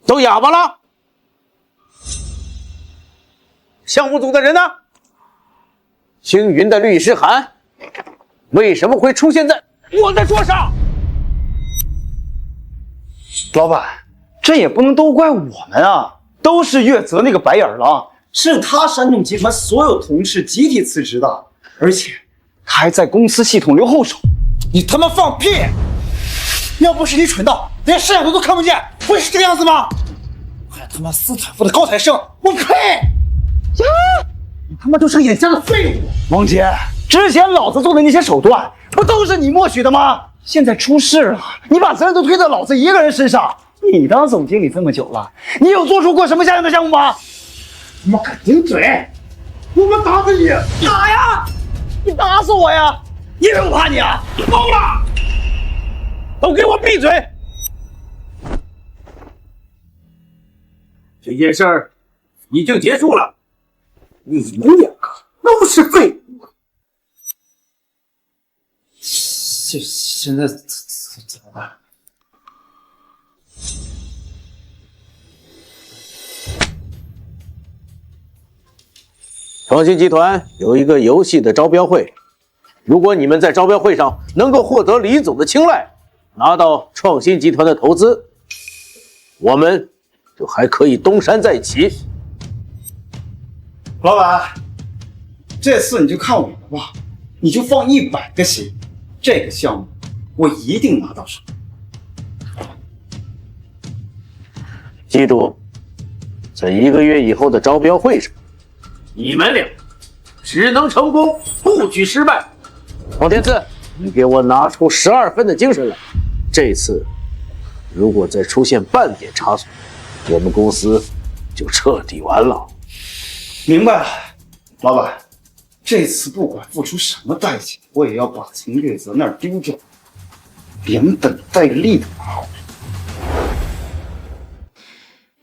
都哑巴了！项目组的人呢？青云的律师函为什么会出现在我的桌上？老板，这也不能都怪我们啊，都是岳泽那个白眼狼，是他煽动集团所有同事集体辞职的，而且他还在公司系统留后手。你他妈放屁！要不是你蠢到连摄像头都看不见，会是这个样子吗？还他妈斯坦福的高材生，我呸！呀，你他妈就是个眼下的废物！王杰，之前老子做的那些手段，不都是你默许的吗？现在出事了，你把责任都推到老子一个人身上。你当总经理这么久了，你有做出过什么像样的项目吗？他妈敢顶嘴！我们打死你！打呀！你打死我呀！你以为我怕你啊？你疯了！都给我闭嘴！这件事儿已经结束了，你们两个都是废物。现在怎么办？创新集团有一个游戏的招标会，如果你们在招标会上能够获得李总的青睐，拿到创新集团的投资，我们就还可以东山再起。老板，这次你就看我的吧，你就放100个心，这个项目我一定拿到手。记住，在1个月以后的招标会上，你们俩只能成功，不许失败。王天赐，你给我拿出12分的精神来。这次如果再出现半点差错，我们公司就彻底完了。明白了，老板，这次不管付出什么代价，我也要把从月泽那儿丢掉，连本带利的拿回来。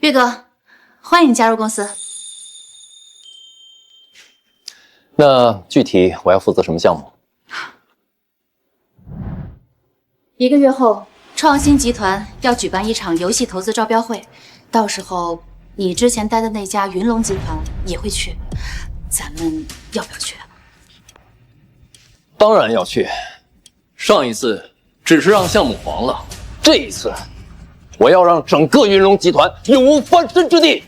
岳哥，欢迎加入公司。那具体我要负责什么项目1个月后，创新集团要举办一场游戏投资招标会，到时候你之前待的那家云龙集团也会去，咱们要不要去？当然要去。上一次只是让项目黄了，这一次我要让整个云龙集团永无翻身之地。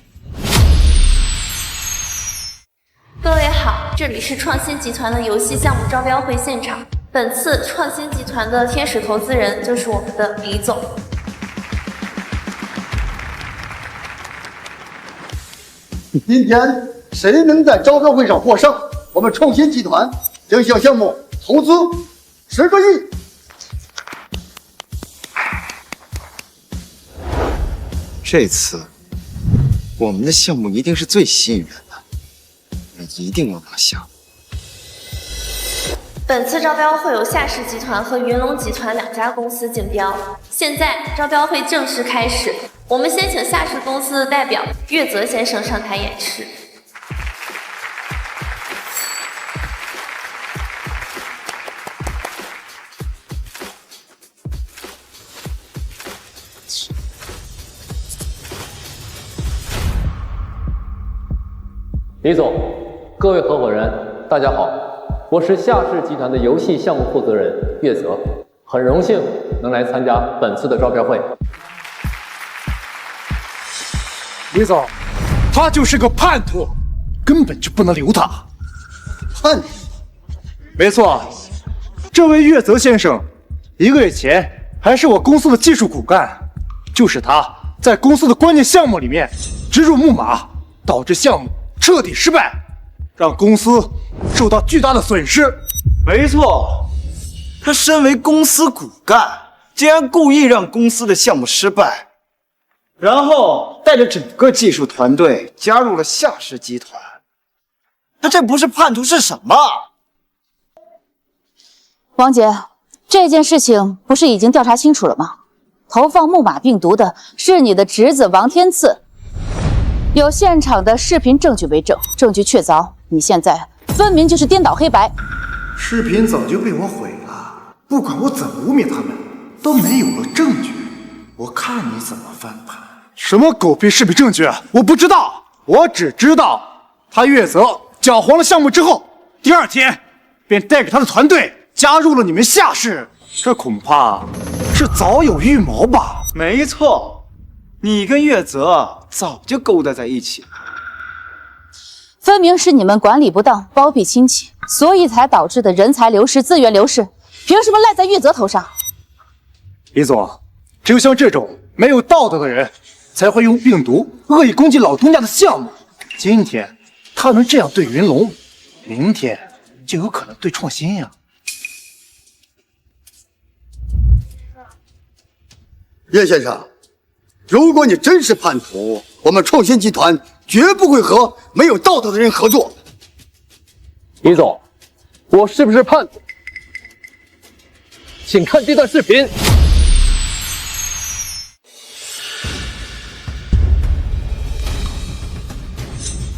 各位好，这里是创新集团的游戏项目招标会现场。本次创新集团的天使投资人就是我们的李总。今天谁能在招标会上获胜，我们创新集团将向项目投资10个亿。这次我们的项目一定是最吸引人的，我们一定要拿下。本次招标会有夏氏集团和云龙集团2家公司竞标，现在招标会正式开始。我们先请夏氏公司的代表岳泽先生上台演示。李总，各位合伙人，大家好，我是夏氏集团的游戏项目负责人岳泽，很荣幸能来参加本次的招标会。李总，他就是个叛徒，根本就不能留他。叛徒？没错，这位岳泽先生1个月前还是我公司的技术骨干，就是他在公司的关键项目里面植入木马，导致项目彻底失败，让公司受到巨大的损失。没错，他身为公司骨干，竟然故意让公司的项目失败，然后带着整个技术团队加入了夏氏集团。他这不是叛徒是什么？王姐，这件事情不是已经调查清楚了吗？投放木马病毒的是你的侄子王天赐，有现场的视频证据为证，证据确凿。你现在分明就是颠倒黑白。视频早就被我毁了，不管我怎么污蔑他们，都没有了证据。我看你怎么翻盘。什么狗屁视频证据？我不知道，我只知道他岳泽搅黄了项目之后，第2天便带着他的团队加入了你们夏氏，这恐怕是早有预谋吧？没错，你跟岳泽早就勾搭在一起了。分明是你们管理不当，包庇亲戚，所以才导致的人才流失、资源流失。凭什么赖在岳泽头上？李总，只有像这种没有道德的人，才会用病毒恶意攻击老东家的项目。今天他能这样对云龙，明天就有可能对创新呀。叶先生，如果你真是叛徒，我们创新集团绝不会和没有道德的人合作。李总，我是不是叛徒？请看这段视频。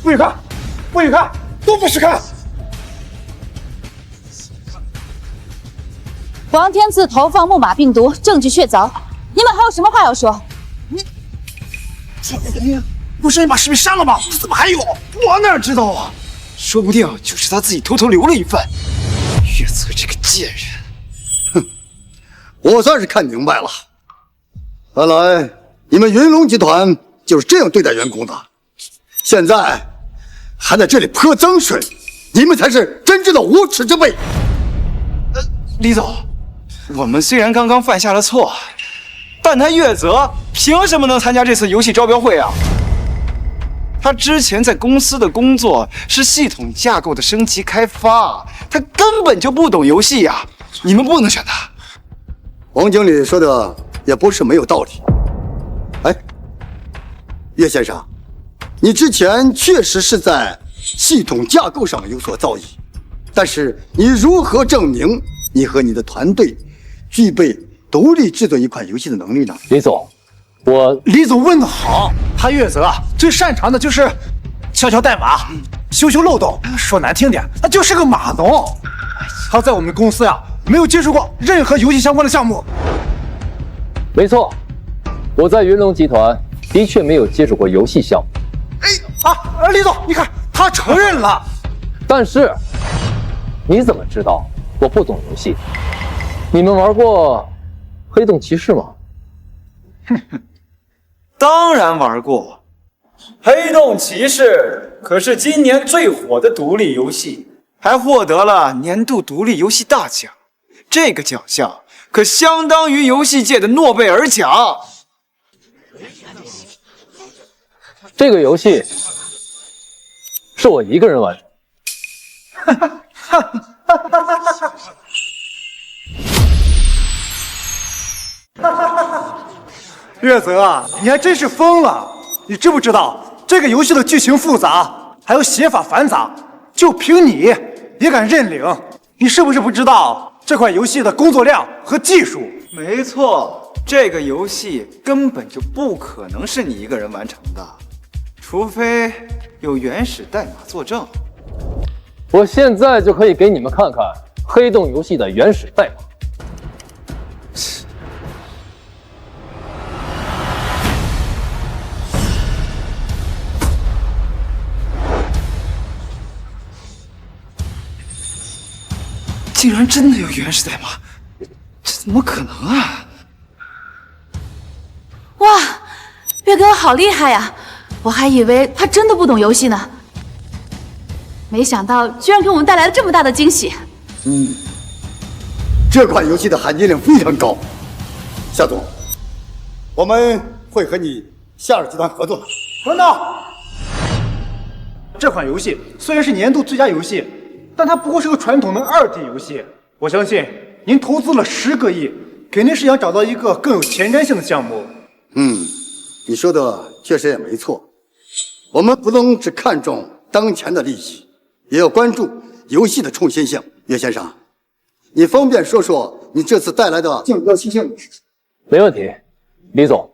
不许看，不许看，都不许看！王天赐投放木马病毒，证据确凿。你们还有什么话要说？不是你把视频删了吗？怎么还有？我哪知道啊？说不定就是他自己偷偷留了一份。月泽这个贱人，哼，我算是看明白了。看来你们云龙集团就是这样对待员工的。现在还在这里泼脏水，你们才是真正的无耻之辈。李总，我们虽然刚刚犯下了错，但他月泽凭什么能参加这次游戏招标会啊？他之前在公司的工作是系统架构的升级开发，他根本就不懂游戏呀！你们不能选他。王经理说的也不是没有道理。哎，岳先生，你之前确实是在系统架构上有所造诣，但是你如何证明你和你的团队具备独立制作一款游戏的能力呢？李总，李总问得好，他月泽最擅长的就是敲代码、修漏洞，说难听点，他就是个码农。他在我们公司呀，没有接触过任何游戏相关的项目。没错，我在云龙集团的确没有接触过游戏项目。李总，你看他承认了。但是你怎么知道我不懂游戏？你们玩过《黑洞骑士》吗？当然玩过，《黑洞骑士》可是今年最火的独立游戏，还获得了年度独立游戏大奖。这个奖项可相当于游戏界的诺贝尔奖。这个游戏是我一个人完成。月泽，你还真是疯了！你知不知道这个游戏的剧情复杂，还有写法繁杂，就凭你也敢认领？你是不是不知道这款游戏的工作量和技术？没错，这个游戏根本就不可能是你一个人完成的，除非有原始代码作证。我现在就可以给你们看看黑洞游戏的原始代码。竟然真的有原始代码，这怎么可能啊！哇，月哥好厉害呀！我还以为他真的不懂游戏呢，没想到居然给我们带来了这么大的惊喜。这款游戏的含金量非常高。夏总，我们会和你夏尔集团合作的。等等，这款游戏虽然是年度最佳游戏，但它不过是个传统的2D 游戏。我相信您投资了10个亿，肯定是想找到一个更有前瞻性的项目。你说的确实也没错。我们不能只看重当前的利益，也要关注游戏的创新性。岳先生，你方便说说你这次带来的竞标新项目是什么？没问题，李总，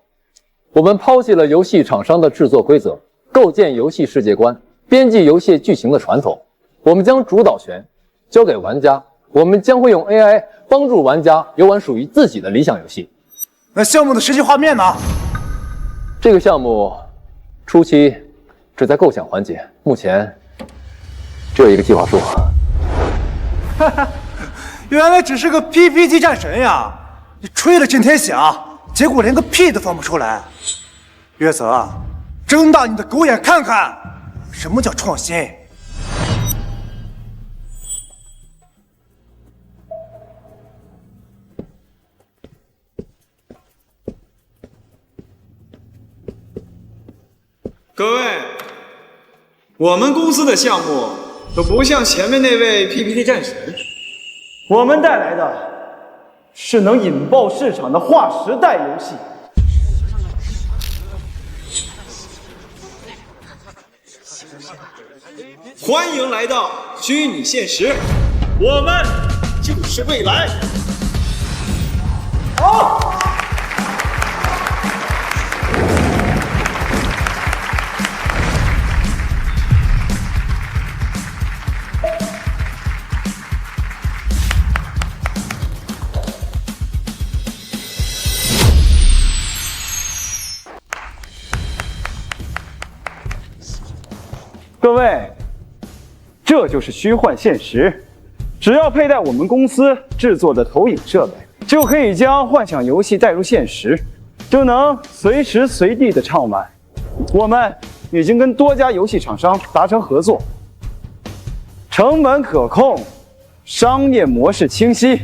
我们抛弃了游戏厂商的制作规则，构建游戏世界观，编辑游戏剧情的传统，我们将主导权交给玩家，我们将会用 AI 帮助玩家游玩属于自己的理想游戏。那项目的实际画面呢？这个项目初期只在构想环节，目前只有一个计划书。哈哈，原来只是个 PPT 战神呀！你吹得震天响，结果连个屁都放不出来。月泽，睁大你的狗眼看看，什么叫创新？各位，我们公司的项目都不像前面那位 PPT 战神，我们带来的是能引爆市场的划时代游戏。欢迎来到虚拟现实，我们就是未来。好。各位，这就是虚幻现实。只要佩戴我们公司制作的投影设备，就可以将幻想游戏带入现实，就能随时随地的畅玩。我们已经跟多家游戏厂商达成合作，成本可控，商业模式清晰。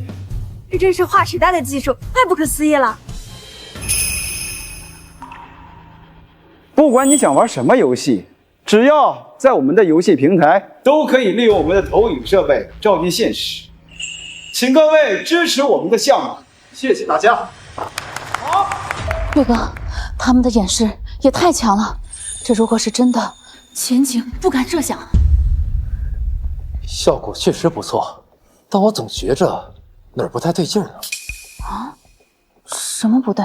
这真是划时代的技术，太不可思议了！不管你想玩什么游戏，只要在我们的游戏平台，都可以利用我们的投影设备照进现实。请各位支持我们的项目，谢谢大家。岳哥，他们的演示也太强了，这如果是真的，前景不敢设想。效果确实不错，但我总觉着哪儿不太对劲呢。啊？什么不对？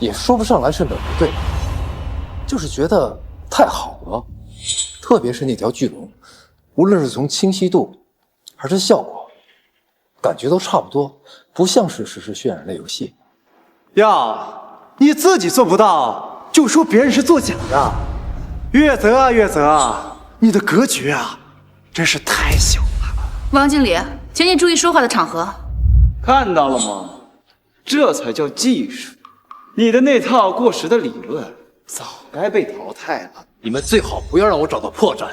也说不上来是哪儿不对，就是觉得太好了。特别是那条巨龙，无论是从清晰度还是效果，感觉都差不多，不像是实时渲染类游戏。呀，你自己做不到，就说别人是作假的。月泽啊，月泽，你的格局啊，真是太小了。王经理，请你注意说话的场合。看到了吗？这才叫技术。你的那套过时的理论早该被淘汰了。你们最好不要让我找到破绽。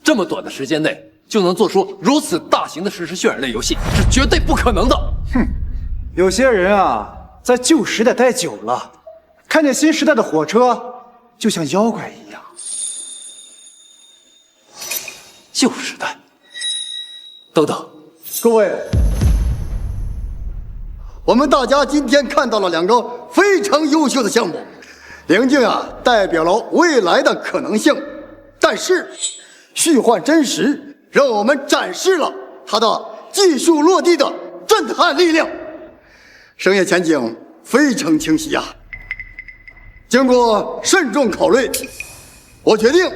这么短的时间内就能做出如此大型的实时渲染类游戏，是绝对不可能的。哼，有些人啊，在旧时代待久了，看见新时代的火车，就像妖怪一样。旧时代？等等，各位。我们大家今天看到了两个非常优秀的项目，灵境啊代表了未来的可能性，但是虚幻真实让我们展示了它的技术落地的震撼力量，商业前景非常清晰啊。经过慎重考虑，我决定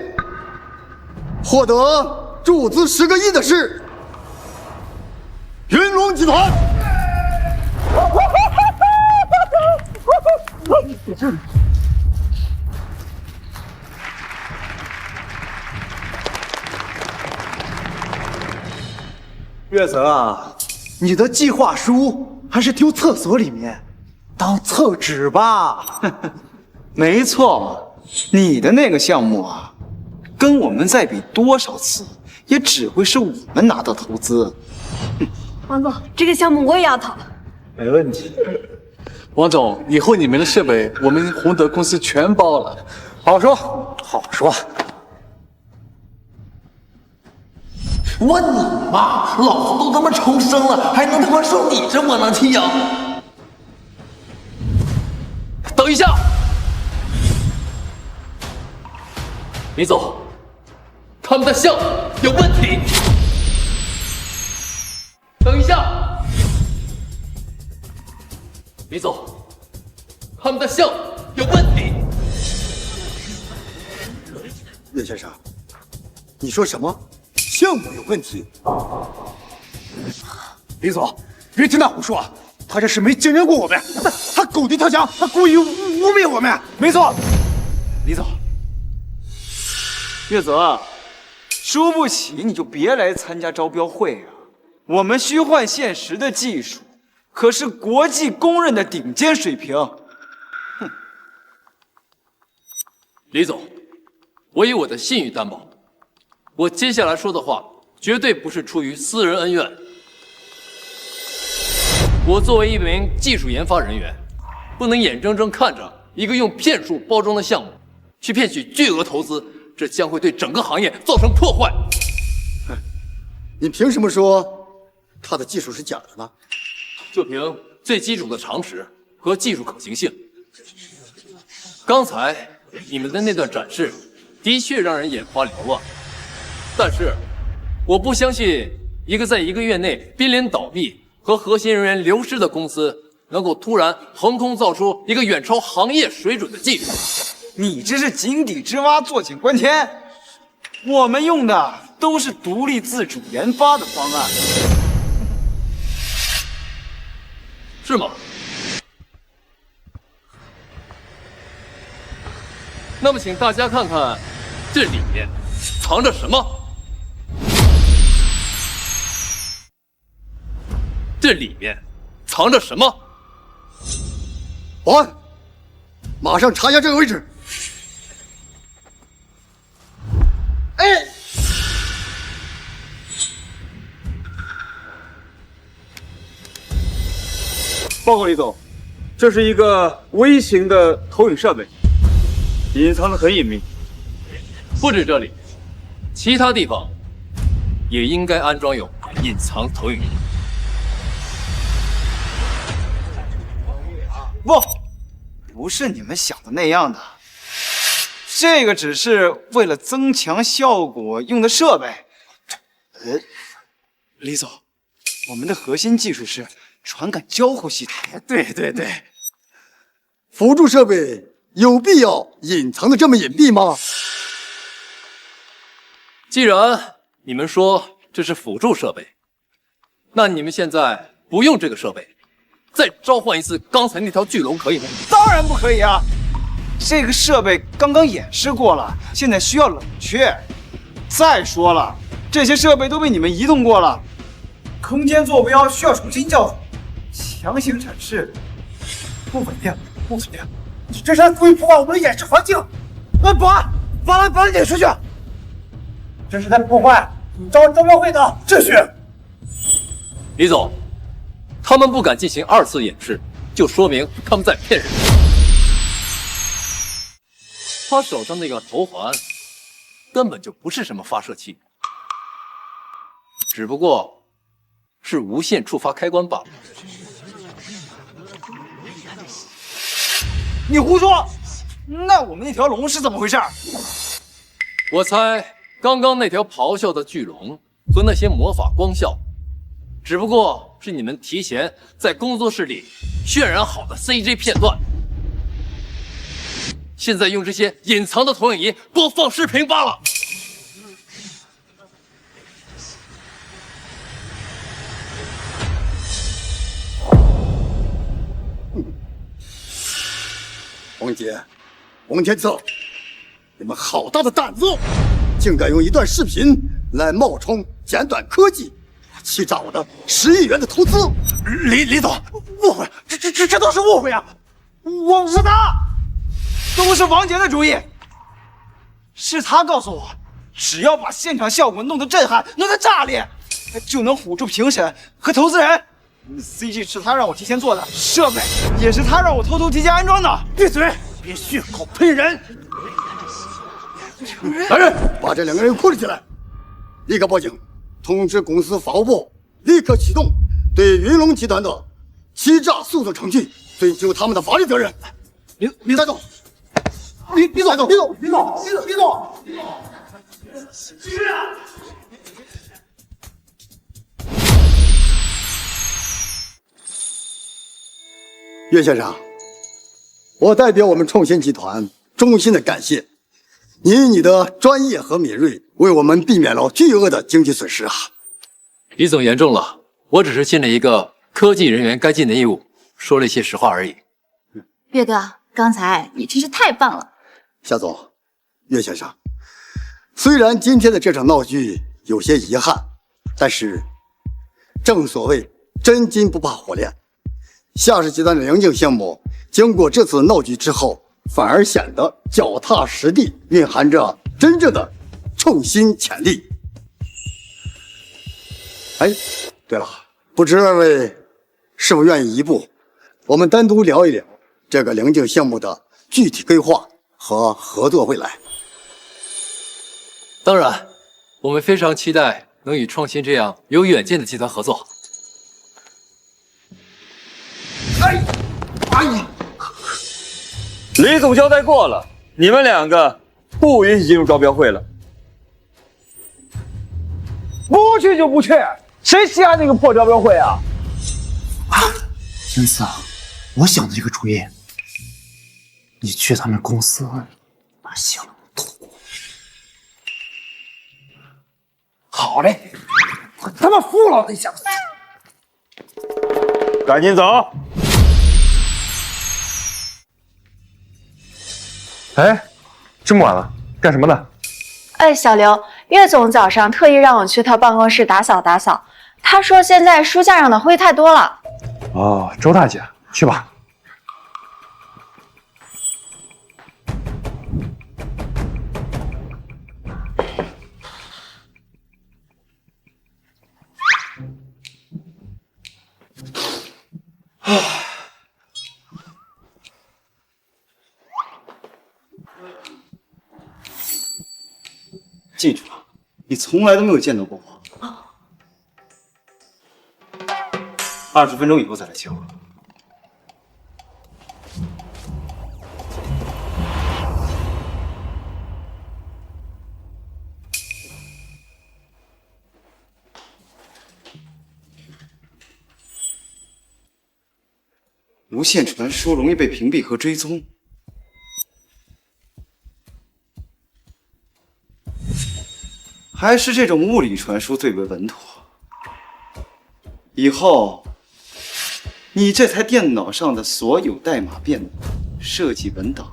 获得注资10个亿的是云龙集团。月泽啊，你的计划书还是丢厕所里面，当厕纸吧。没错，你的那个项目啊，跟我们再比多少次，也只会是我们拿到投资。王总，这个项目我也要投。没问题。王总，以后你们的设备我们宏德公司全包了。好说，好说。我你妈！老子都他妈重生了，还能他妈受你这窝囊气呀！等一下，李总，他们的项目有问题。等一下，李总，他们的项目有问题。叶先生，你说什么？项目有问题？李总，别听他胡说，他这是没经营过我们，他狗急跳墙，他故意污蔑我们。没错，李总。月泽，输不起你就别来参加招标会啊！我们虚幻现实的技术可是国际公认的顶尖水平。哼，李总，我以我的信誉担保，我接下来说的话绝对不是出于私人恩怨。我作为一名技术研发人员，不能眼睁睁看着一个用骗术包装的项目去骗取巨额投资，这将会对整个行业造成破坏。你凭什么说他的技术是假的呢？就凭最基础的常识和技术可行性。刚才你们的那段展示的确让人眼花缭乱，但是我不相信一个在1个月内濒临倒闭和核心人员流失的公司能够突然横空造出一个远超行业水准的技术。你这是井底之蛙，坐井观天。我们用的都是独立自主研发的方案，是吗？那么，请大家看看这里面藏着什么？这里面藏着什么？保安，马上查一下这个位置。哎，报告李总，这是一个微型的投影设备，隐藏的很隐秘。不止这里，其他地方也应该安装有隐藏投影仪。不是你们想的那样的，这个只是为了增强效果用的设备。李总，我们的核心技术是传感交互系统。对，辅助设备有必要隐藏的这么隐蔽吗？既然你们说这是辅助设备，那你们现在不用这个设备，再召唤一次刚才那条巨龙可以吗？当然不可以啊！这个设备刚刚演示过了，现在需要冷却。再说了，这些设备都被你们移动过了，空间坐标需要重新校准，强行展示不稳定。你这是在故意破坏我们的演示环境！保安，把他撵出去！这是在破坏招标会的秩序。李总，他们不敢进行2次演示，就说明他们在骗人。他手上那个头环根本就不是什么发射器，只不过是无线触发开关罢了。你胡说！那我们那条龙是怎么回事？我猜刚刚那条咆哮的巨龙和那些魔法光效，只不过是你们提前在工作室里渲染好的 CG 片段，现在用这些隐藏的投影仪播放视频罢了。王杰、王天策，你们好大的胆子，竟敢用一段视频来冒充简短科技，欺诈我的10亿元的投资！李总，误会，这都是误会啊！我是他，都是王杰的主意，是他告诉我，只要把现场效果弄得震撼，弄得炸裂，就能唬住评审和投资人。CG 是他让我提前做的，设备也是他让我偷偷提前安装的。闭嘴，别血口喷人！来人，把这2个人控制起来，立刻报警，通知公司法务部，立刻启动对云龙集团的欺诈诉讼程序，追究他们的法律责任。李带走，李总，岳先生，我代表我们创新集团衷心的感谢你，以你的专业和敏锐，为我们避免了巨额的经济损失啊！李总言重了，我只是尽了一个科技人员该尽的义务，说了一些实话而已。岳哥，刚才你真是太棒了。夏总，岳先生，虽然今天的这场闹剧有些遗憾，但是正所谓真金不怕火炼。夏氏集团的棱镜项目经过这次闹剧之后，反而显得脚踏实地，蕴含着真正的创新潜力。哎，对了，不知二位是否愿意一步，我们单独聊一聊这个棱镜项目的具体规划和合作未来。当然，我们非常期待能与创新这样有远见的集团合作。李总交代过了，你们两个不允许进入招标会了。不去就不去，谁稀罕那个破招标会啊？天赐啊，我想的这个主意，你去他们公司把项目通过。好嘞，我他妈服了那小子！赶紧走。哎，这么晚了，干什么呢？哎，小刘，岳总早上特意让我去他办公室打扫打扫，他说现在书架上的灰太多了。哦，周大姐，去吧。记住，你从来都没有见到过我。20分钟以后再来接我。无线传输容易被屏蔽和追踪。还是这种物理传输最为稳妥。以后，你这台电脑上的所有代码变动、设计文档，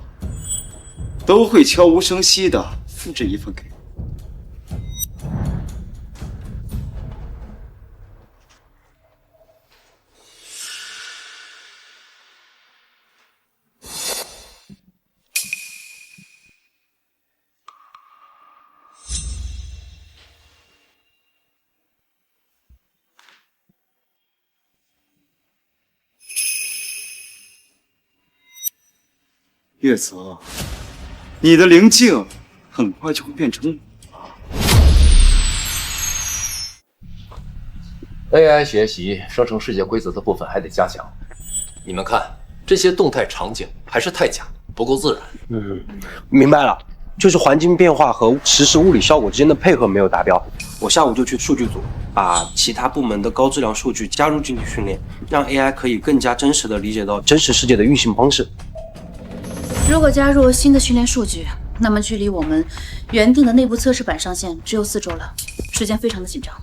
都会悄无声息地复制一份给我。月泽，你的灵境很快就会变成AI 学习生成世界规则的部分还得加强。你们看，这些动态场景还是太假，不够自然。明白了，就是环境变化和实时物理效果之间的配合没有达标。我下午就去数据组，把其他部门的高质量数据加入进去训练，让 AI 可以更加真实的理解到真实世界的运行方式。如果加入新的训练数据，那么距离我们原定的内部测试版上线只有4周了，时间非常的紧张。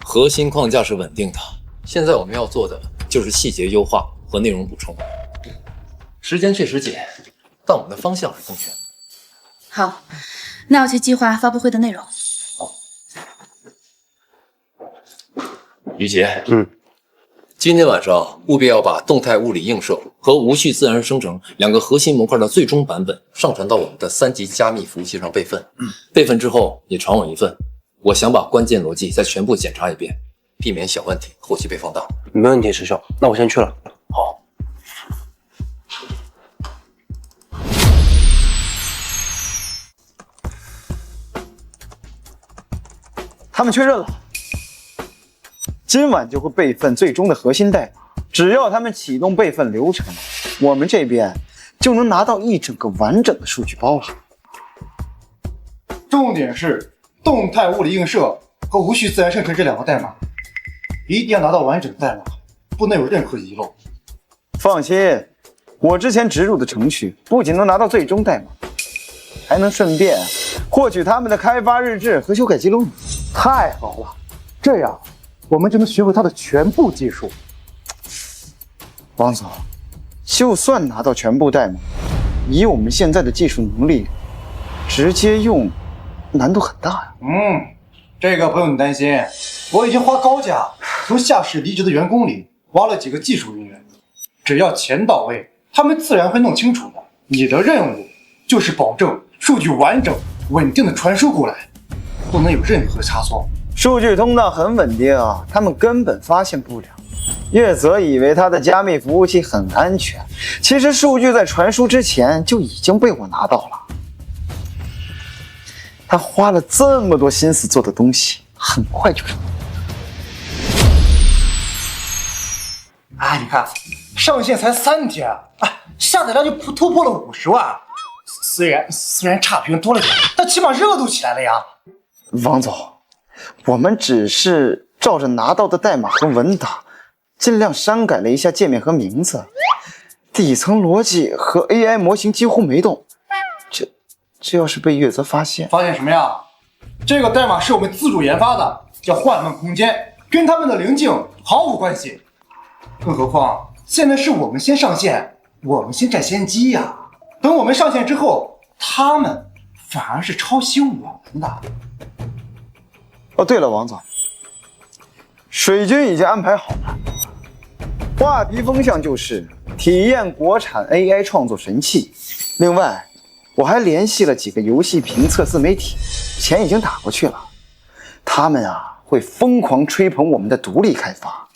核心框架是稳定的，现在我们要做的就是细节优化和内容补充。时间确实紧，但我们的方向是正确的。好，那要去计划发布会的内容。于杰，今天晚上务必要把动态物理映射和无序自然生成2个核心模块的最终版本上传到我们的3级加密服务器上备份。备份之后也传我一份，我想把关键逻辑再全部检查一遍，避免小问题后期被放大。没问题，师兄，那我先去了。好。他们确认了，今晚就会备份最终的核心代码。只要他们启动备份流程，我们这边就能拿到一整个完整的数据包了。重点是动态物理映射和无序自然生成这2个代码，一定要拿到完整代码，不能有任何遗漏。放心，我之前植入的程序不仅能拿到最终代码，还能顺便获取他们的开发日志和修改记录。太好了，这样我们就能学会它的全部技术。王总，就算拿到全部代码，以我们现在的技术能力，直接用难度很大呀。这个不用你担心，我已经花高价从下市离职的员工里挖了几个技术人员，只要钱到位，他们自然会弄清楚的。你的任务就是保证数据完整、稳定的传输过来，不能有任何差错。数据通道很稳定啊，他们根本发现不了。月泽以为他的加密服务器很安全，其实数据在传输之前就已经被我拿到了。他花了这么多心思做的东西，很快就成功。哎，你看，上线才3天，哎，下载量就突破了50万。虽然差评多了点，但起码热度起来了呀。王总，我们只是照着拿到的代码和文档，尽量删改了一下界面和名字，底层逻辑和 AI 模型几乎没动。这要是被月泽发现什么呀？这个代码是我们自主研发的，叫幻梦空间，跟他们的灵境毫无关系。更何况现在是我们先上线，我们先占先机呀。等我们上线之后，他们反而是抄袭我们的。哦，对了，王总，水军已经安排好了，话题风向就是体验国产 AI 创作神器。另外，我还联系了几个游戏评测自媒体，钱已经打过去了，他们啊会疯狂吹捧我们的独立开发。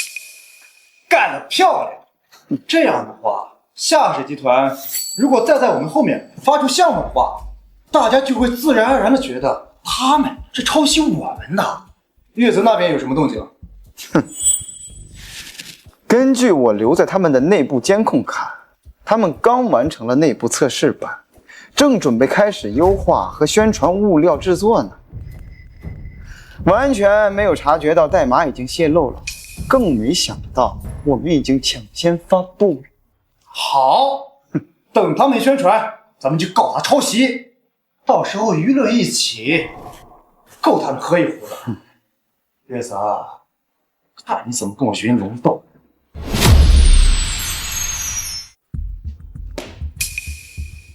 干得漂亮！这样的话，夏氏集团如果再在我们后面发出项目的话，大家就会自然而然的觉得他们是抄袭我们的。月泽那边有什么动静？哼，根据我留在他们的内部监控看，他们刚完成了内部测试版，正准备开始优化和宣传物料制作呢，完全没有察觉到代码已经泄露了，更没想到我们已经抢先发布了。好，等他们宣传，咱们就告他抄袭，到时候舆论一起，够他们喝一壶的。月泽，看你怎么跟我云龙斗。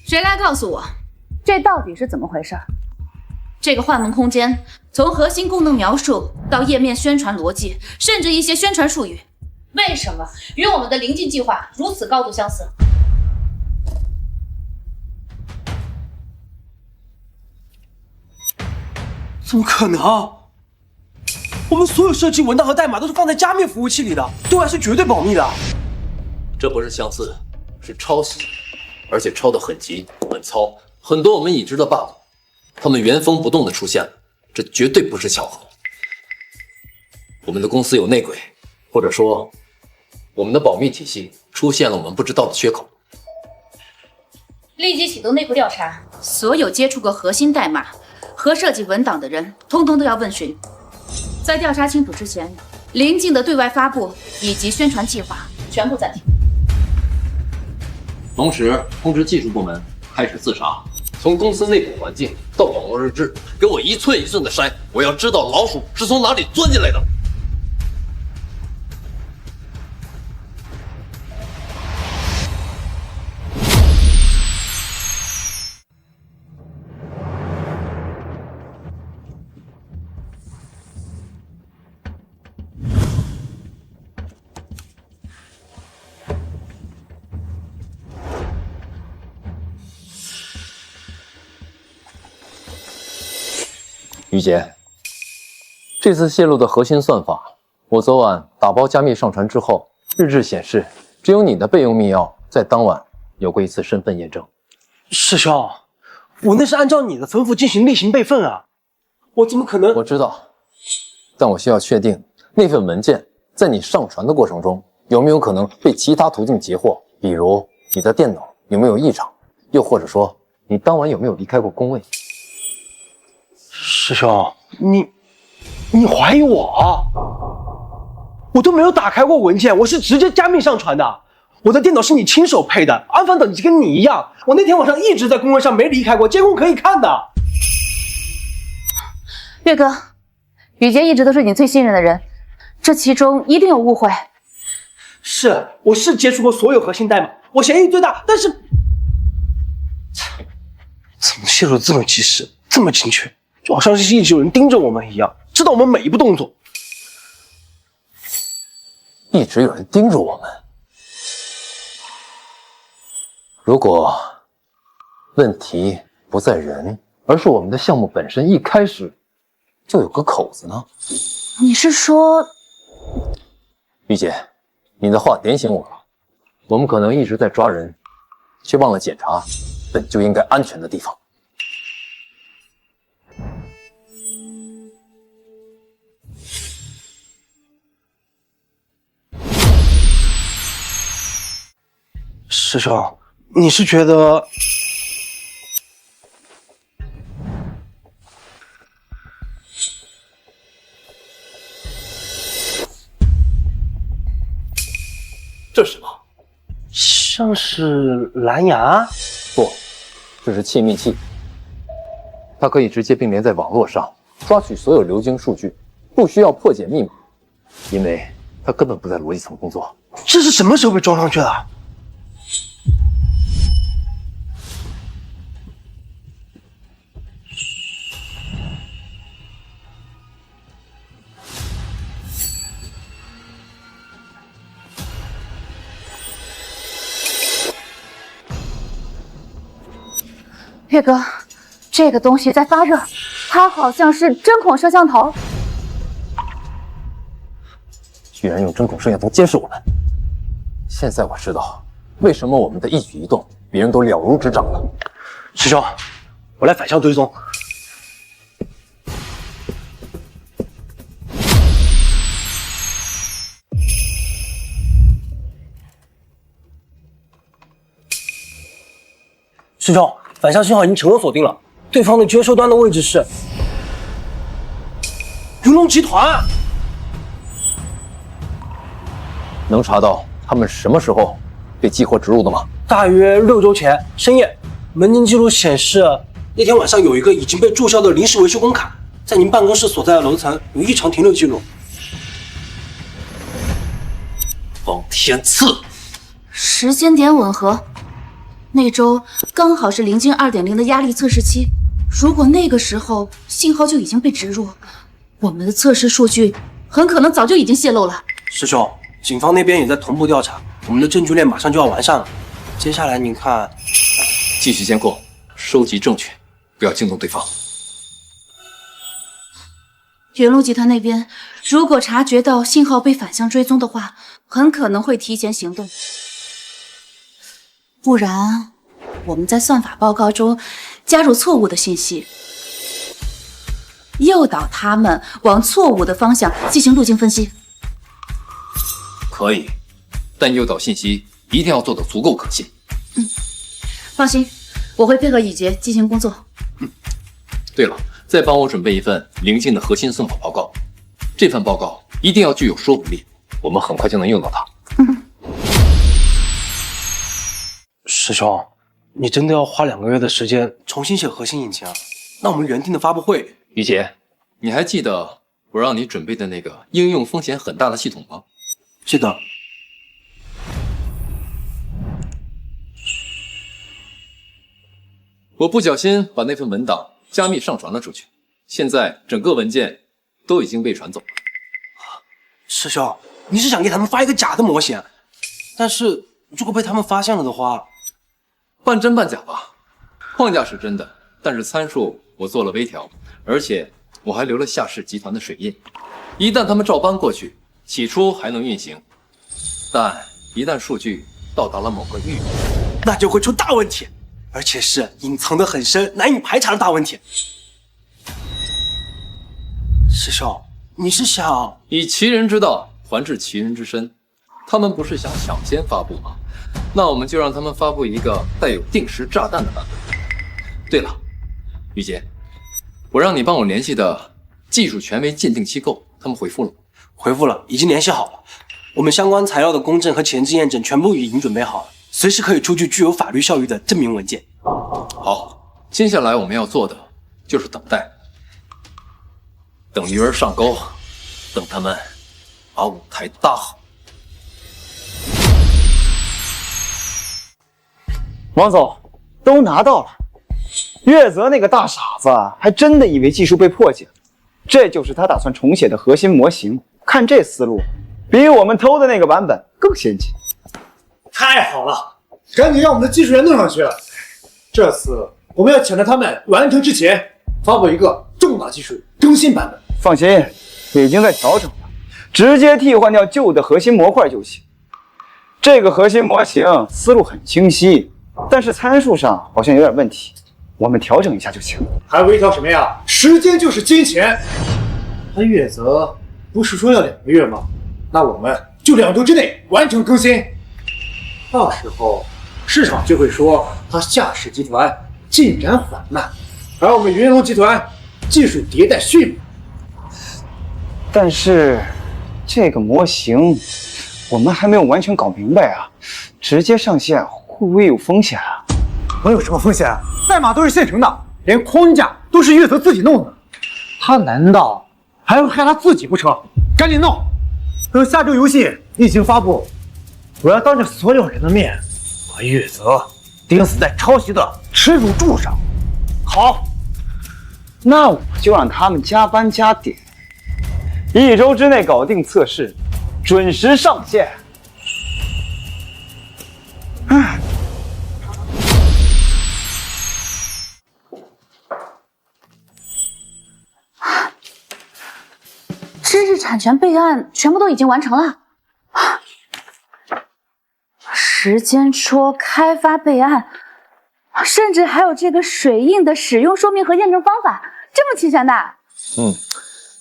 谁来告诉我，这到底是怎么回事？这个幻梦空间从核心功能描述到页面宣传逻辑，甚至一些宣传术语，为什么与我们的灵境计划如此高度相似？怎么可能？我们所有设计文档和代码都是放在加密服务器里的，对外是绝对保密的。这不是相似，是抄袭，而且抄得很急很糙，很多我们已知的 bug， 他们原封不动地出现了，这绝对不是巧合。我们的公司有内鬼，或者说，我们的保密体系出现了我们不知道的缺口。立即启动内部调查，所有接触过核心代码和设计文档的人，通通都要问询。在调查清楚之前，灵境的对外发布以及宣传计划全部暂停。同时通知技术部门开始自查，从公司内部环境到网络日志，给我一寸一寸的筛，我要知道老鼠是从哪里钻进来的。于姐，这次泄露的核心算法，我昨晚打包加密上传之后，日志显示只有你的备用密钥在当晚有过一次身份验证。师兄，我那是按照你的吩咐进行例行备份啊，我怎么可能？我知道，但我需要确定那份文件在你上传的过程中有没有可能被其他途径截获，比如你的电脑有没有异常，又或者说你当晚有没有离开过工位。师兄，你怀疑我？我都没有打开过文件，我是直接加密上传的。我的电脑是你亲手配的，安防等级跟你一样。我那天晚上一直在工位上没离开过，监控可以看的。岳哥，雨洁一直都是你最信任的人，这其中一定有误会。是，我是接触过所有核心代码，我嫌疑最大，但是怎么泄露的这么及时，这么精确？就好像是一直有人盯着我们一样，知道我们每一步动作。一直有人盯着我们。如果问题不在人，而是我们的项目本身一开始就有个口子呢？你是说，玉姐，你的话点醒我了，我们可能一直在抓人，却忘了检查本就应该安全的地方。师兄，你是觉得？这是什么？像是蓝牙？不，这是窃密器，它可以直接并联在网络上，抓取所有流经数据，不需要破解密码，因为它根本不在逻辑层工作。这是什么时候被装上去的？岳哥，这个东西在发热，它好像是针孔摄像头。居然用针孔摄像头监视我们！现在我知道为什么我们的一举一动别人都了如指掌了。师兄，我来反向追踪。师兄，反向信号已经成功锁定了，对方的接收端的位置是云龙集团。能查到他们什么时候被激活植入的吗？大约6周前深夜，门禁记录显示，那天晚上有一个已经被注销的临时维修工卡，在您办公室所在的楼层有异常停留记录。方天赐，时间点吻合，那周刚好是灵境2.0的压力测试期。如果那个时候信号就已经被植入，我们的测试数据很可能早就已经泄露了。师兄，警方那边也在同步调查，我们的证据链马上就要完善了。接下来您看，继续监控，收集证据，不要惊动对方。云龙集团那边如果察觉到信号被反向追踪的话，很可能会提前行动。不然，我们在算法报告中加入错误的信息，诱导他们往错误的方向进行路径分析。可以，但诱导信息一定要做得足够可信。放心，我会配合雨杰进行工作。对了，再帮我准备一份灵境的核心算法报告，这份报告一定要具有说服力，我们很快就能用到它。师兄，你真的要花2个月的时间重新写核心引擎啊？那我们原定的发布会，于杰，你还记得我让你准备的那个应用风险很大的系统吗？记得。我不小心把那份文档加密上传了出去，现在整个文件都已经被传走了。师兄，你是想给他们发一个假的模型？但是如果被他们发现了的话，半真半假吧。框架是真的，但是参数我做了微调，而且我还留了夏氏集团的水印。一旦他们照搬过去，起初还能运行，但一旦数据到达了某个阈值，那就会出大问题，而且是隐藏得很深、难以排查的大问题。师兄，你是想以其人之道还治其人之身？他们不是想抢先发布吗？那我们就让他们发布一个带有定时炸弹的版本。对了，于杰，我让你帮我联系的技术权威鉴定机构，他们回复了吗？回复了，已经联系好了。我们相关材料的公证和前置验证全部已经准备好了，随时可以出具具有法律效益的证明文件。好，接下来我们要做的就是等待，等鱼儿上钩，等他们把舞台搭好。王总，都拿到了。月泽那个大傻子还真的以为技术被破解了，这就是他打算重写的核心模型。看这思路，比我们偷的那个版本更先进。太好了，赶紧让我们的技术员弄上去。这次我们要抢在他们完成之前，发布一个重大技术更新版本。放心，已经在调整了，直接替换掉旧的核心模块就行。这个核心模型思路很清晰，但是参数上好像有点问题，我们调整一下就行。还微调什么呀？时间就是金钱。他月泽不是说要2个月吗？那我们就2周之内完成更新。到时候市场就会说他夏氏集团进展缓慢，而我们云龙集团技术迭代迅猛。但是这个模型我们还没有完全搞明白啊，直接上线会不会有风险啊？能有什么风险？代码都是现成的，连框架都是月泽自己弄的，他难道还会害他自己不成？赶紧弄！等下周游戏一经发布，我要当着所有人的面把月泽钉死在抄袭的耻辱柱上。好，那我就让他们加班加点，1周之内搞定测试，准时上线。知识产权备案全部都已经完成了，时间戳开发备案，甚至还有这个水印的使用说明和验证方法，这么齐全的。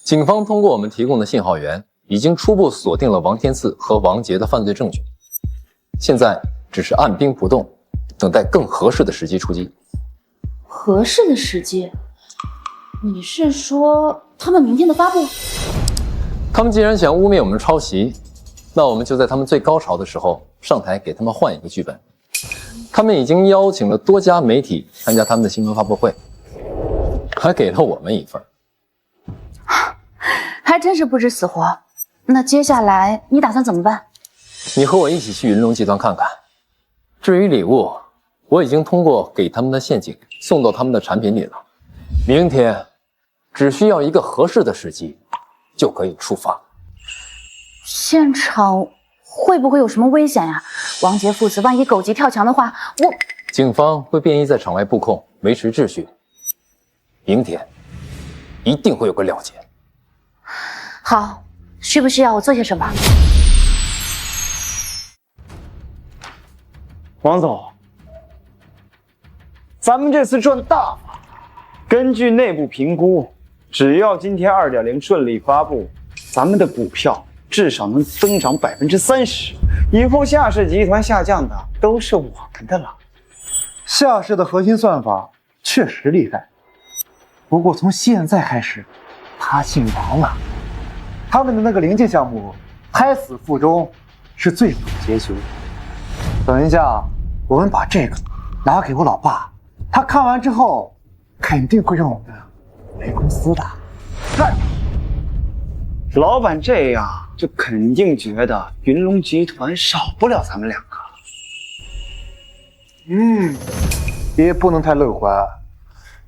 警方通过我们提供的信号源，已经初步锁定了王天赐和王杰的犯罪证据，现在只是按兵不动，等待更合适的时机出击。合适的时机？你是说他们明天的发布？他们既然想污蔑我们抄袭，那我们就在他们最高潮的时候上台给他们换一个剧本。他们已经邀请了多家媒体参加他们的新闻发布会，还给了我们一份。还真是不知死活。那接下来你打算怎么办？你和我一起去云龙集团看看。至于礼物，我已经通过给他们的陷阱送到他们的产品里了。明天只需要一个合适的时机，就可以出发。现场会不会有什么危险呀？王杰父子万一狗急跳墙的话，警方会便衣在场外布控，维持秩序。明天一定会有个了结。好，需不需要我做些什么？王总，咱们这次赚大发。根据内部评估，只要今天2.0顺利发布，咱们的股票至少能增长30%，以后夏氏集团下降的都是我们的了。夏氏的核心算法确实厉害，不过从现在开始，他姓王了。他们的那个灵境项目，胎死腹中是最好的结局。等一下，我们把这个拿给我老爸，他看完之后肯定会让我们回公司的。老板这样就肯定觉得云龙集团少不了咱们2个。也不能太乐观。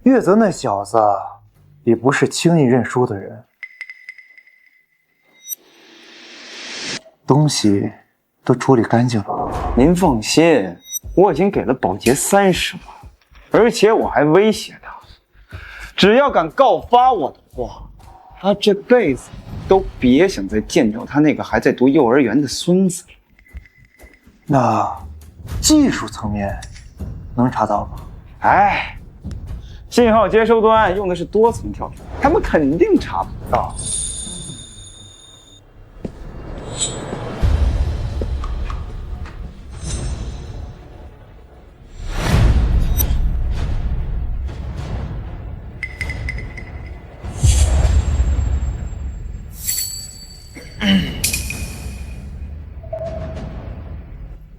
月泽那小子也不是轻易认输的人。东西都处理干净了。您放心，我已经给了保洁30万，而且我还威胁他，只要敢告发我的话，他这辈子都别想再见到他那个还在读幼儿园的孙子。那技术层面能查到吗？哎，信号接收端用的是多层跳转，他们肯定查不到。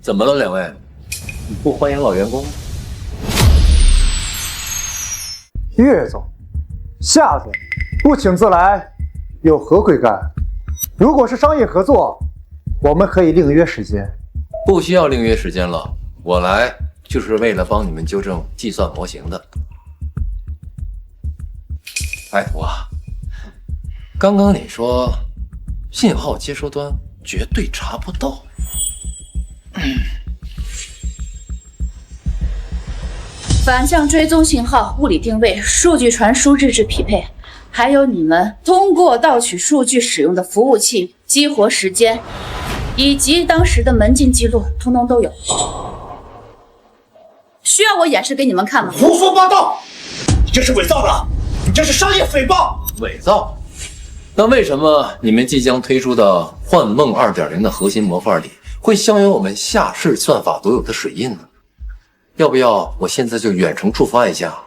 怎么了，两位？你不欢迎老员工？岳总、夏总不请自来，有何贵干？如果是商业合作，我们可以另约时间。不需要另约时间了，我来就是为了帮你们纠正计算模型的。哎，刚刚你说信号接收端绝对查不到。反向追踪信号、物理定位、数据传输、日志匹配，还有你们通过盗取数据使用的服务器、激活时间，以及当时的门禁记录，通通都有。需要我演示给你们看吗？胡说八道！你这是伪造的，你这是商业诽谤！伪造？那为什么你们即将推出的《幻梦 2.0》的核心模块里会镶有我们夏氏算法独有的水印呢？要不要我现在就远程触发一下，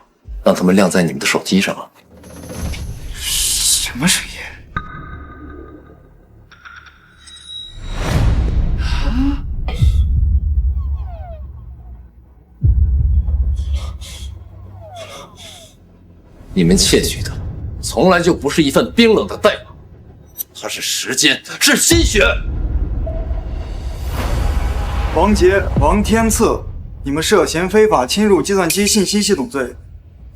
让他们亮在你们的手机上啊？什么水印？你们窃取的从来就不是一份冰冷的代码，它是时间，是心血。王杰、王天赐，你们涉嫌非法侵入计算机信息系统罪，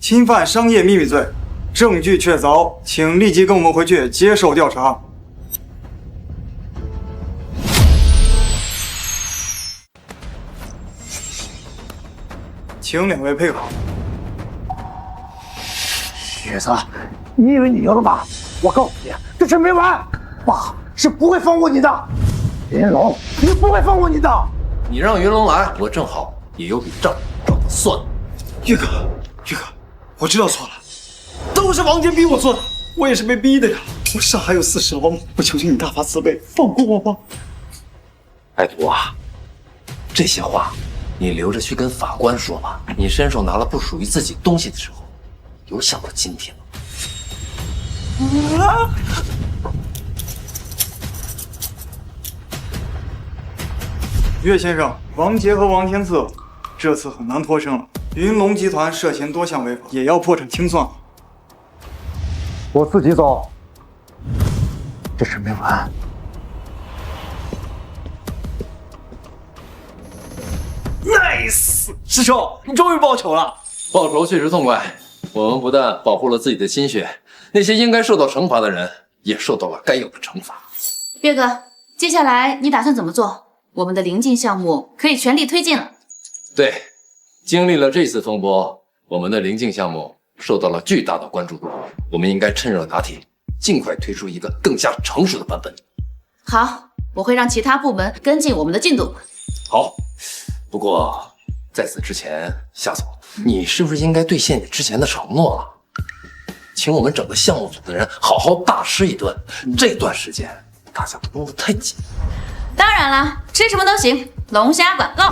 侵犯商业秘密罪，证据确凿，请立即跟我们回去接受调查。请两位配合。雪子，你以为你赢了吧？我告诉你，这事没完，爸是不会放过你的。云龙，你不会放过你的。你让云龙来，我正好也有笔账找他算。岳哥，我知道错了，都是王杰逼我做的，我也是被逼的呀。我上还有40王，我求求你大发慈悲，放过我吧。爱徒啊，这些话你留着去跟法官说吧。你伸手拿了不属于自己东西的时候，有想到今天吗？岳先生，王杰和王天赐这次很难脱身了。云龙集团涉嫌多项违法，也要破产清算。我自己走，这事没完。Nice， 师兄，你终于报仇了。报仇确实痛快。我们不但保护了自己的心血，那些应该受到惩罚的人也受到了该有的惩罚。岳哥，接下来你打算怎么做？我们的灵境项目可以全力推进了。对，经历了这次风波，我们的灵境项目受到了巨大的关注度，我们应该趁热打铁，尽快推出一个更加成熟的版本。好，我会让其他部门跟进我们的进度。好，不过在此之前，夏总，你是不是应该兑现你之前的承诺了？请我们整个项目组的人好好大吃一顿。这段时间大家都绷得太紧。当然了，吃什么都行，龙虾管够。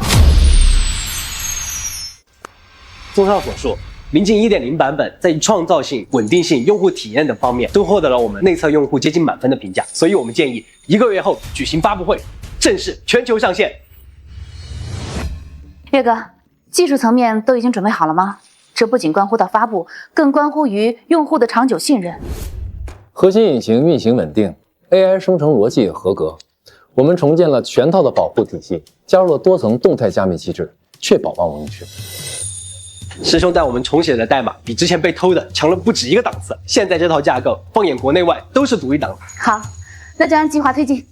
综上所述，灵境 1.0 版本在创造性、稳定性、用户体验等方面都获得了我们内测用户接近满分的评价，所以我们建议1个月后举行发布会，正式全球上线。岳哥，技术层面都已经准备好了吗？这不仅关乎到发布，更关乎于用户的长久信任。核心引擎运行稳定 ，AI 生成逻辑也合格。我们重建了全套的保护体系，加入了多层动态加密机制，确保万无一失。师兄带我们重写的代码比之前被偷的强了不止一个档次，现在这套架构放眼国内外都是独一档。好，那就按计划推进。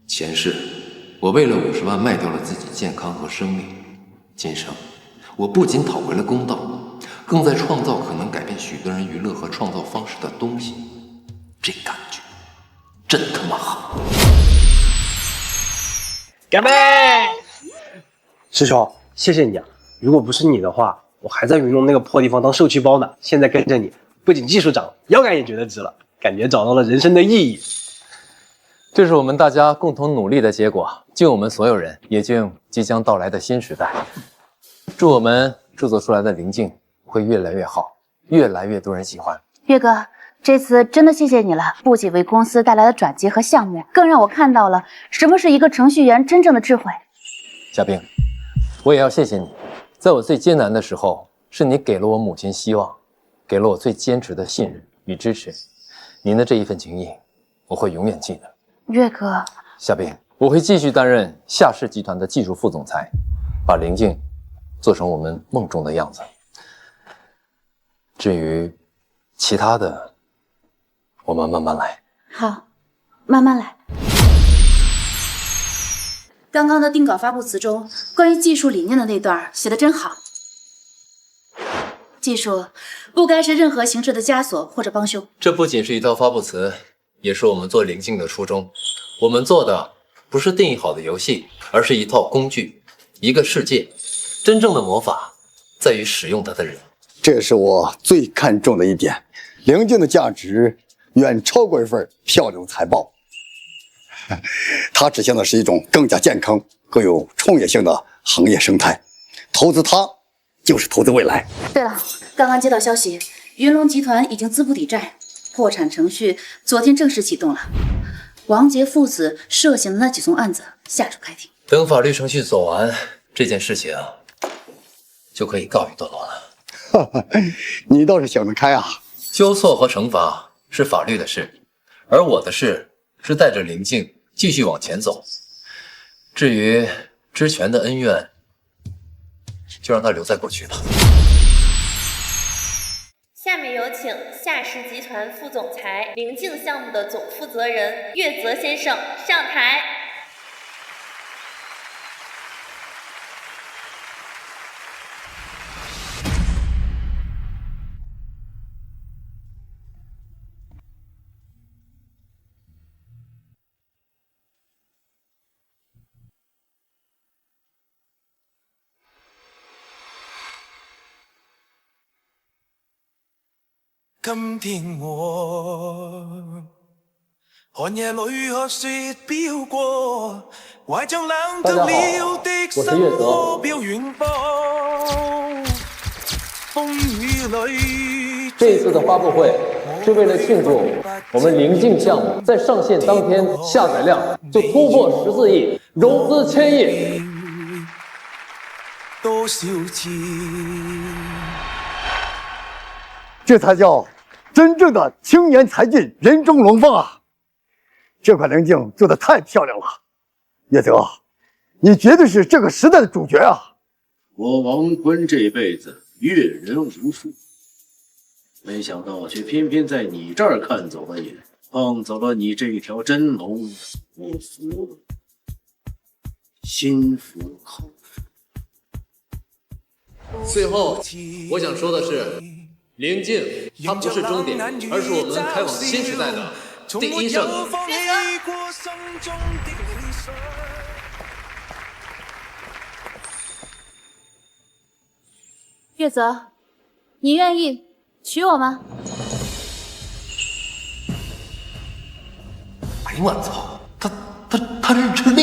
前世，我为了50万卖掉了自己健康和生命。今生，我不仅讨回了公道，更在创造可能改变许多人娱乐和创造方式的东西。这感觉真他妈好！干杯！师兄，谢谢你啊！如果不是你的话，我还在云龙那个破地方当受气包呢。现在跟着你，不仅技术涨了，腰杆也觉得直了，感觉找到了人生的意义。这是我们大家共同努力的结果，敬我们所有人，也敬即将到来的新时代。祝我们制作出来的灵境会越来越好，越来越多人喜欢。岳哥，这次真的谢谢你了，不仅为公司带来了转机和项目，更让我看到了什么是一个程序员真正的智慧。小兵，我也要谢谢你，在我最艰难的时候，是你给了我母亲希望，给了我最坚持的信任与支持。您的这一份情谊，我会永远记得。岳哥，小兵，我会继续担任夏氏集团的技术副总裁，把灵境做成我们梦中的样子。至于其他的，我们慢慢来。好，慢慢来。刚刚的定稿发布词中，关于技术理念的那段写得真好。技术不该是任何形式的枷锁或者帮凶。这不仅是一套发布词，也是我们做灵境的初衷。我们做的不是定义好的游戏，而是一套工具，一个世界。真正的魔法在于使用它的人。这也是我最看重的一点。灵境的价值远超过一份漂亮的财报，它指向的是一种更加健康、更有创业性的行业生态。投资它，就是投资未来。对了，刚刚接到消息，云龙集团已经资不抵债，破产程序昨天正式启动了。王杰父子涉嫌的那几宗案子，下周开庭。等法律程序走完，这件事情就可以告一段落了。哈哈，你倒是想得开啊！纠错和惩罚是法律的事，而我的事是带着灵境继续往前走。至于之前的恩怨，就让它留在过去吧。下面有请夏氏集团副总裁、灵境项目的总负责人岳泽先生上台。今天我寒夜里看雪飘过，怀着冷却了的心火飘远方。风雨里，这一次的发布会是为了庆祝我们灵境项目在上线当天下载量就突破14亿，融资1000亿。多少次？这才叫真正的青年才俊，人中龙凤啊！这款灵境做得太漂亮了，岳泽，你绝对是这个时代的主角啊！我王坤这辈子阅人无数，没想到却偏偏在你这儿看走了眼，碰走了你这条真龙，我服了，心服口服。最后，我想说的是。灵境，它不是终点，而是我们开往新时代的第一胜利。岳泽，你愿意娶我吗？哎呀我操，他认真的。